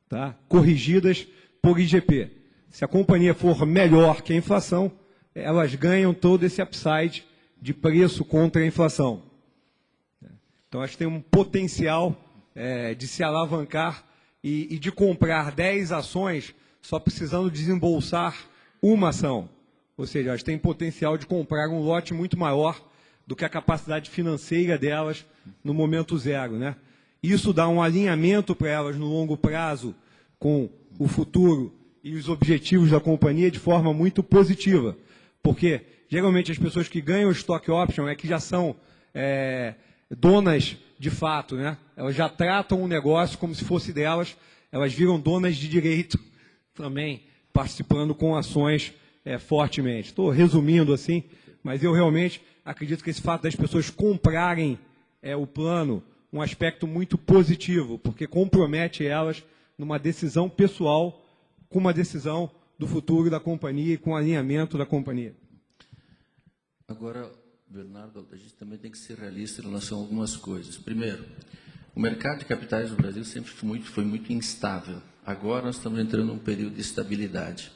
Tá? Corrigidas por IGP. Se a companhia for melhor que a inflação, elas ganham todo esse upside de preço contra a inflação. Então, acho que tem um potencial de se alavancar e de comprar 10 ações só precisando desembolsar uma ação. Ou seja, elas têm potencial de comprar um lote muito maior do que a capacidade financeira delas no momento zero, né? Isso dá um alinhamento para elas no longo prazo com o futuro e os objetivos da companhia de forma muito positiva. Porque, geralmente, as pessoas que ganham stock option que já são donas de fato, né? Elas já tratam o negócio como se fosse delas, elas viram donas de direito também, participando com ações fortemente. Estou resumindo assim, mas eu realmente acredito que esse fato das pessoas comprarem o plano, um aspecto muito positivo, porque compromete elas numa decisão pessoal com uma decisão do futuro da companhia e com o alinhamento da companhia. Agora, Bernardo, a gente também tem que ser realista em relação a algumas coisas. Primeiro, o mercado de capitais no Brasil sempre foi muito instável. Agora nós estamos entrando num período de estabilidade.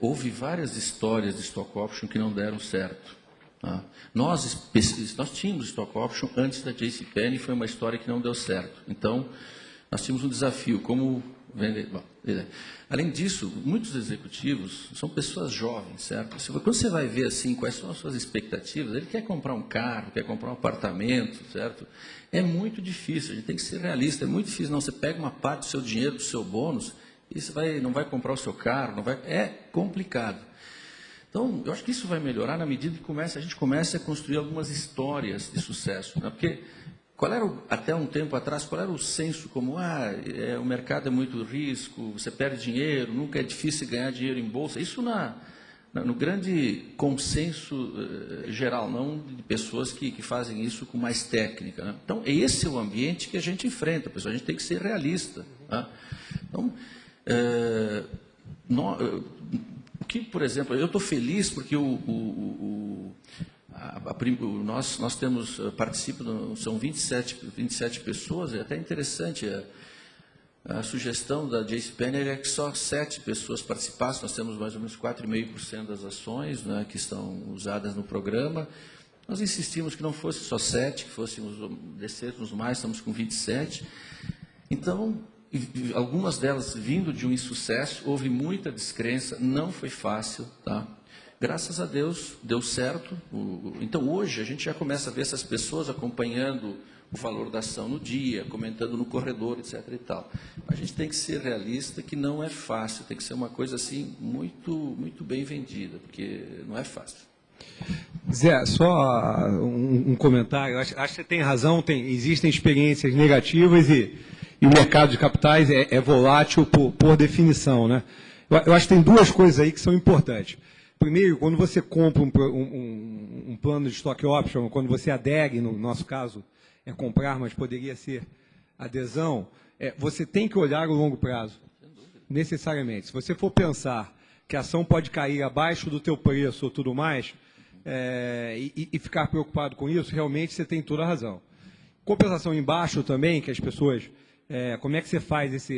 houve várias histórias de stock option que não deram certo. Tá? Nós tínhamos stock option antes da JCPenney e foi uma história que não deu certo. Então, nós tínhamos um desafio, como vender. Bom, além disso, muitos executivos são pessoas jovens, certo? Quando você vai ver assim, quais são as suas expectativas, ele quer comprar um carro, quer comprar um apartamento, certo? É muito difícil, a gente tem que ser realista, é muito difícil. Não, você pega uma parte do seu dinheiro, do seu bônus, e você não vai comprar o seu carro, é complicado. Então, eu acho que isso vai melhorar na medida que a gente comece a construir algumas histórias de sucesso. Né? Porque, até um tempo atrás, qual era o senso comum? O mercado é muito risco, você perde dinheiro, nunca é difícil ganhar dinheiro em bolsa. Isso no grande consenso geral, não de pessoas que fazem isso com mais técnica. Né? Então, esse é o ambiente que a gente enfrenta, pessoal. A gente tem que ser realista. Né? Então, por exemplo, eu estou feliz porque nós temos, são 27 pessoas, é até interessante, a sugestão da JCPenney é que só 7 pessoas participassem, nós temos mais ou menos 4,5% das ações, né, que estão usadas no programa. Nós insistimos que não fosse só 7, que descêssemos mais, estamos com 27. Então, algumas delas vindo de um insucesso, houve muita descrença, não foi fácil, tá? Graças a Deus, deu certo. Então, hoje, a gente já começa a ver essas pessoas acompanhando o valor da ação no dia, comentando no corredor, etc. e tal. A gente tem que ser realista que não é fácil, tem que ser uma coisa assim muito, muito bem vendida, porque não é fácil. Zé, só um comentário. Acho que você tem razão, existem experiências negativas e o mercado de capitais é volátil por definição. Né? Eu acho que tem duas coisas aí que são importantes. Primeiro, quando você compra um plano de stock option, quando você adere, no nosso caso é comprar, mas poderia ser adesão, você tem que olhar o longo prazo, necessariamente. Se você for pensar que a ação pode cair abaixo do teu preço ou tudo mais, e ficar preocupado com isso, realmente você tem toda a razão. Compensação embaixo também, que as pessoas... como é que você faz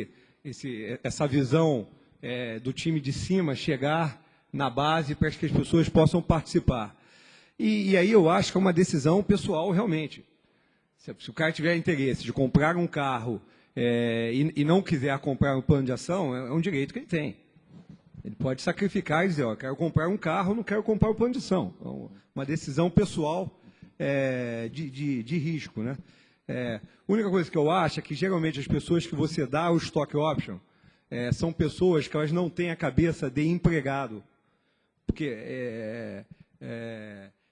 essa visão do time de cima chegar na base para que as pessoas possam participar? E aí eu acho que é uma decisão pessoal realmente. Se o cara tiver interesse de comprar um carro e não quiser comprar um plano de ação, é um direito que ele tem. Ele pode sacrificar e dizer, quero comprar um carro, não quero comprar o plano de ação. Então, uma decisão pessoal de risco. Né? A única coisa que eu acho é que, geralmente, as pessoas que você dá o stock option são pessoas que elas não têm a cabeça de empregado. Porque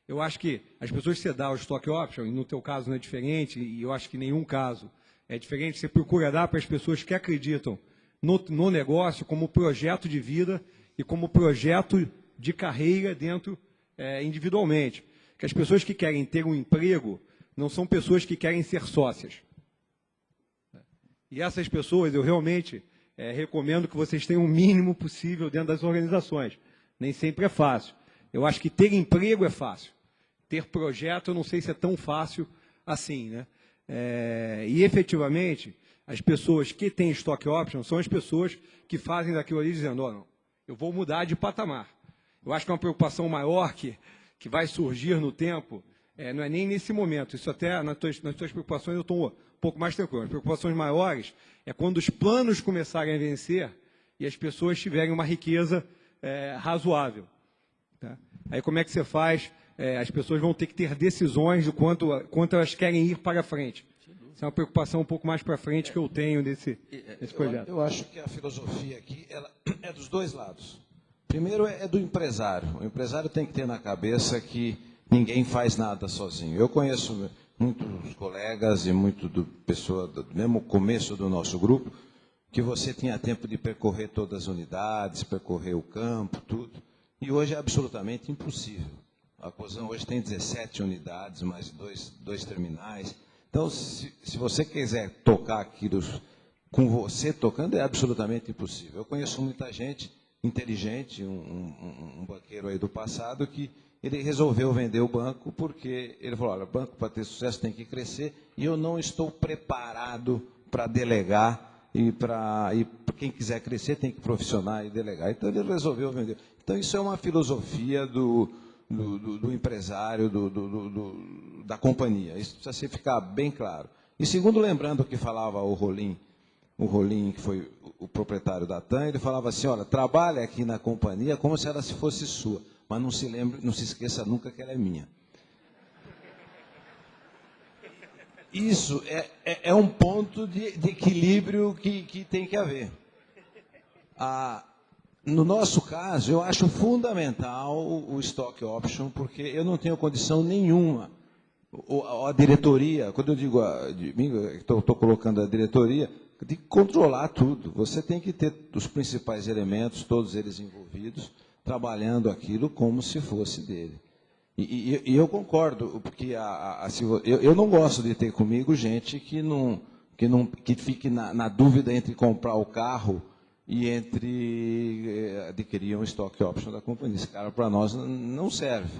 eu acho que as pessoas que você dá o stock option, e no teu caso não é diferente, e eu acho que em nenhum caso é diferente, você procura dar para as pessoas que acreditam no negócio como projeto de vida e como projeto de carreira dentro individualmente. Que as pessoas que querem ter um emprego não são pessoas que querem ser sócias. E essas pessoas eu realmente recomendo que vocês tenham o mínimo possível dentro das organizações. Nem sempre é fácil. Eu acho que ter emprego é fácil. Ter projeto eu não sei se é tão fácil assim. Né? E efetivamente... As pessoas que têm stock option são as pessoas que fazem daquilo ali dizendo, não, eu vou mudar de patamar. Eu acho que é uma preocupação maior que vai surgir no tempo, não é nem nesse momento. Isso até nas tuas preocupações eu estou um pouco mais tranquilo. As preocupações maiores é quando os planos começarem a vencer e as pessoas tiverem uma riqueza razoável. Tá? Aí como é que você faz? As pessoas vão ter que ter decisões de quanto elas querem ir para frente. Essa é uma preocupação um pouco mais para frente que eu tenho nesse projeto. Eu acho que a filosofia aqui ela é dos dois lados. Primeiro é do empresário. O empresário tem que ter na cabeça que ninguém faz nada sozinho. Eu conheço muitos colegas e muito pessoa do mesmo começo do nosso grupo, que você tinha tempo de percorrer todas as unidades, percorrer o campo, tudo. E hoje é absolutamente impossível. A Cosan hoje tem 17 unidades, mais dois terminais. Então, se você quiser tocar aquilo com você tocando, é absolutamente impossível. Eu conheço muita gente inteligente, um banqueiro aí do passado, que ele resolveu vender o banco porque ele falou, olha, o banco para ter sucesso tem que crescer e eu não estou preparado para delegar e para quem quiser crescer tem que profissionar e delegar. Então, ele resolveu vender. Então, isso é uma filosofia do empresário, da companhia. Isso precisa ficar bem claro. E segundo, lembrando o que falava o Rolim, que foi o proprietário da TAM, ele falava assim, olha, trabalha aqui na companhia como se ela fosse sua, mas não se esqueça nunca que ela é minha. Isso é um ponto de equilíbrio que tem que haver. No nosso caso, eu acho fundamental o stock option, porque eu não tenho condição nenhuma. A diretoria, quando eu digo, estou colocando a diretoria, de controlar tudo. Você tem que ter os principais elementos, todos eles envolvidos, trabalhando aquilo como se fosse dele. E eu concordo, porque eu não gosto de ter comigo gente que fique na dúvida entre comprar o carro e entre adquirir um stock option da companhia. Esse cara, para nós, não serve.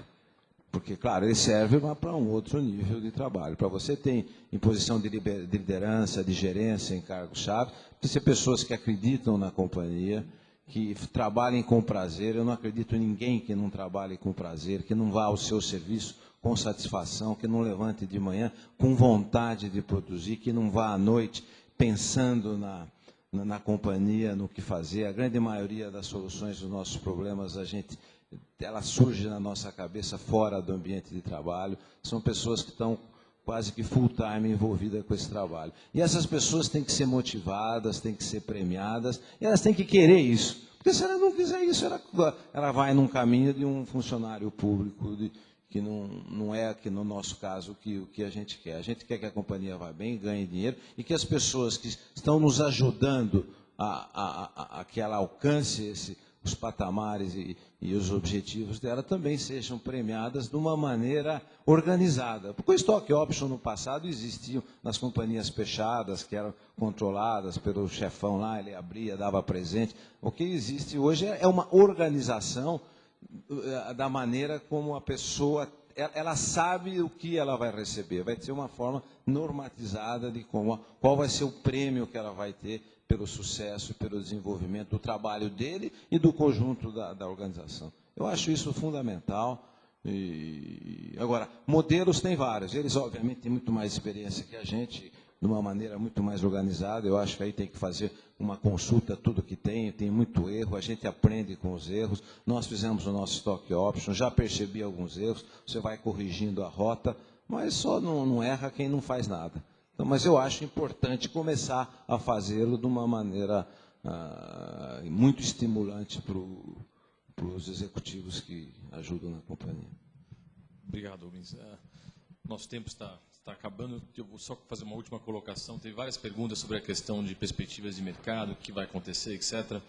Porque, claro, ele serve para um outro nível de trabalho. Para você ter em posição de liderança, de gerência, em cargos-chave, precisa ser pessoas que acreditam na companhia, que trabalhem com prazer. Eu não acredito em ninguém que não trabalhe com prazer, que não vá ao seu serviço com satisfação, que não levante de manhã com vontade de produzir, que não vá à noite pensando na companhia, no que fazer. A grande maioria das soluções dos nossos problemas, ela surge na nossa cabeça fora do ambiente de trabalho. São pessoas que estão quase que full time envolvidas com esse trabalho. E essas pessoas têm que ser motivadas, têm que ser premiadas, e elas têm que querer isso. Porque se ela não quiser isso, ela vai num caminho de um funcionário público, que não é, que no nosso caso, o que a gente quer. A gente quer que a companhia vá bem, ganhe dinheiro, e que as pessoas que estão nos ajudando a que ela alcance os patamares e os objetivos dela também sejam premiadas de uma maneira organizada. Porque o stock option no passado existiam nas companhias fechadas, que eram controladas pelo chefão lá, ele abria, dava presente. O que existe hoje é uma organização da maneira como a pessoa, ela sabe o que ela vai receber. Vai ter uma forma normatizada de qual vai ser o prêmio que ela vai ter pelo sucesso, pelo desenvolvimento do trabalho dele e do conjunto da organização. Eu acho isso fundamental. Agora, modelos tem vários. Eles, obviamente, têm muito mais experiência que a gente, de uma maneira muito mais organizada. Eu acho que aí tem que fazer uma consulta, tudo que tem muito erro, a gente aprende com os erros. Nós fizemos o nosso stock option, já percebi alguns erros, você vai corrigindo a rota, mas só não erra quem não faz nada. Mas eu acho importante começar a fazê-lo de uma maneira muito estimulante para os executivos que ajudam na companhia. Obrigado, Rubens. Nosso tempo está acabando. Eu vou só fazer uma última colocação. Teve várias perguntas sobre a questão de perspectivas de mercado, o que vai acontecer, etc.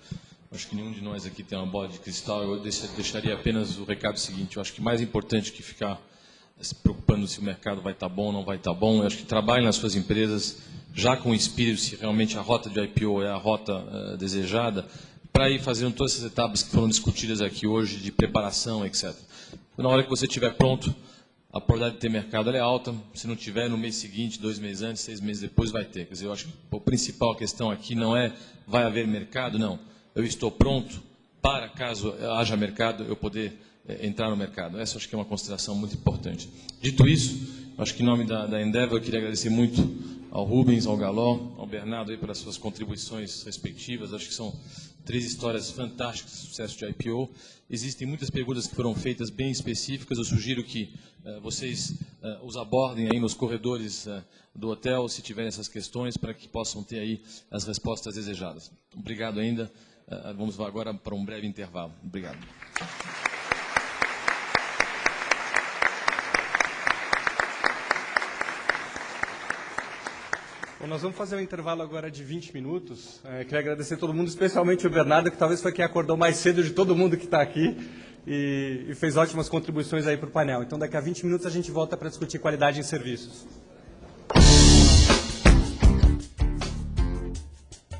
Acho que nenhum de nós aqui tem uma bola de cristal. Eu deixaria apenas o recado seguinte. Eu acho que mais importante que ficar se preocupando se o mercado vai estar bom ou não vai estar bom. Eu acho que trabalhem nas suas empresas já com o espírito, se realmente a rota de IPO é a rota desejada, para ir fazendo todas essas etapas que foram discutidas aqui hoje, de preparação, etc. Na hora que você estiver pronto, a probabilidade de ter mercado é alta. Se não tiver, no mês seguinte, 2 meses antes, 6 meses depois, vai ter. Quer dizer, eu acho que a principal questão aqui não é vai haver mercado, não. Eu estou pronto para, caso haja mercado, eu poder entrar no mercado. Essa acho que é uma consideração muito importante. Dito isso, acho que em nome da Endeavor, eu queria agradecer muito ao Rubens, ao Galó, ao Bernardo aí pelas suas contribuições respectivas. Acho que são 3 histórias fantásticas de sucesso de IPO. Existem muitas perguntas que foram feitas bem específicas. Eu sugiro que vocês os abordem aí nos corredores do hotel, se tiverem essas questões, para que possam ter aí as respostas desejadas. Obrigado ainda. Vamos agora para um breve intervalo. Obrigado. Bom, nós vamos fazer um intervalo agora de 20 minutos. Queria agradecer a todo mundo, especialmente o Bernardo, que talvez foi quem acordou mais cedo de todo mundo que está aqui e fez ótimas contribuições aí para o painel. Então, daqui a 20 minutos a gente volta para discutir qualidade em serviços.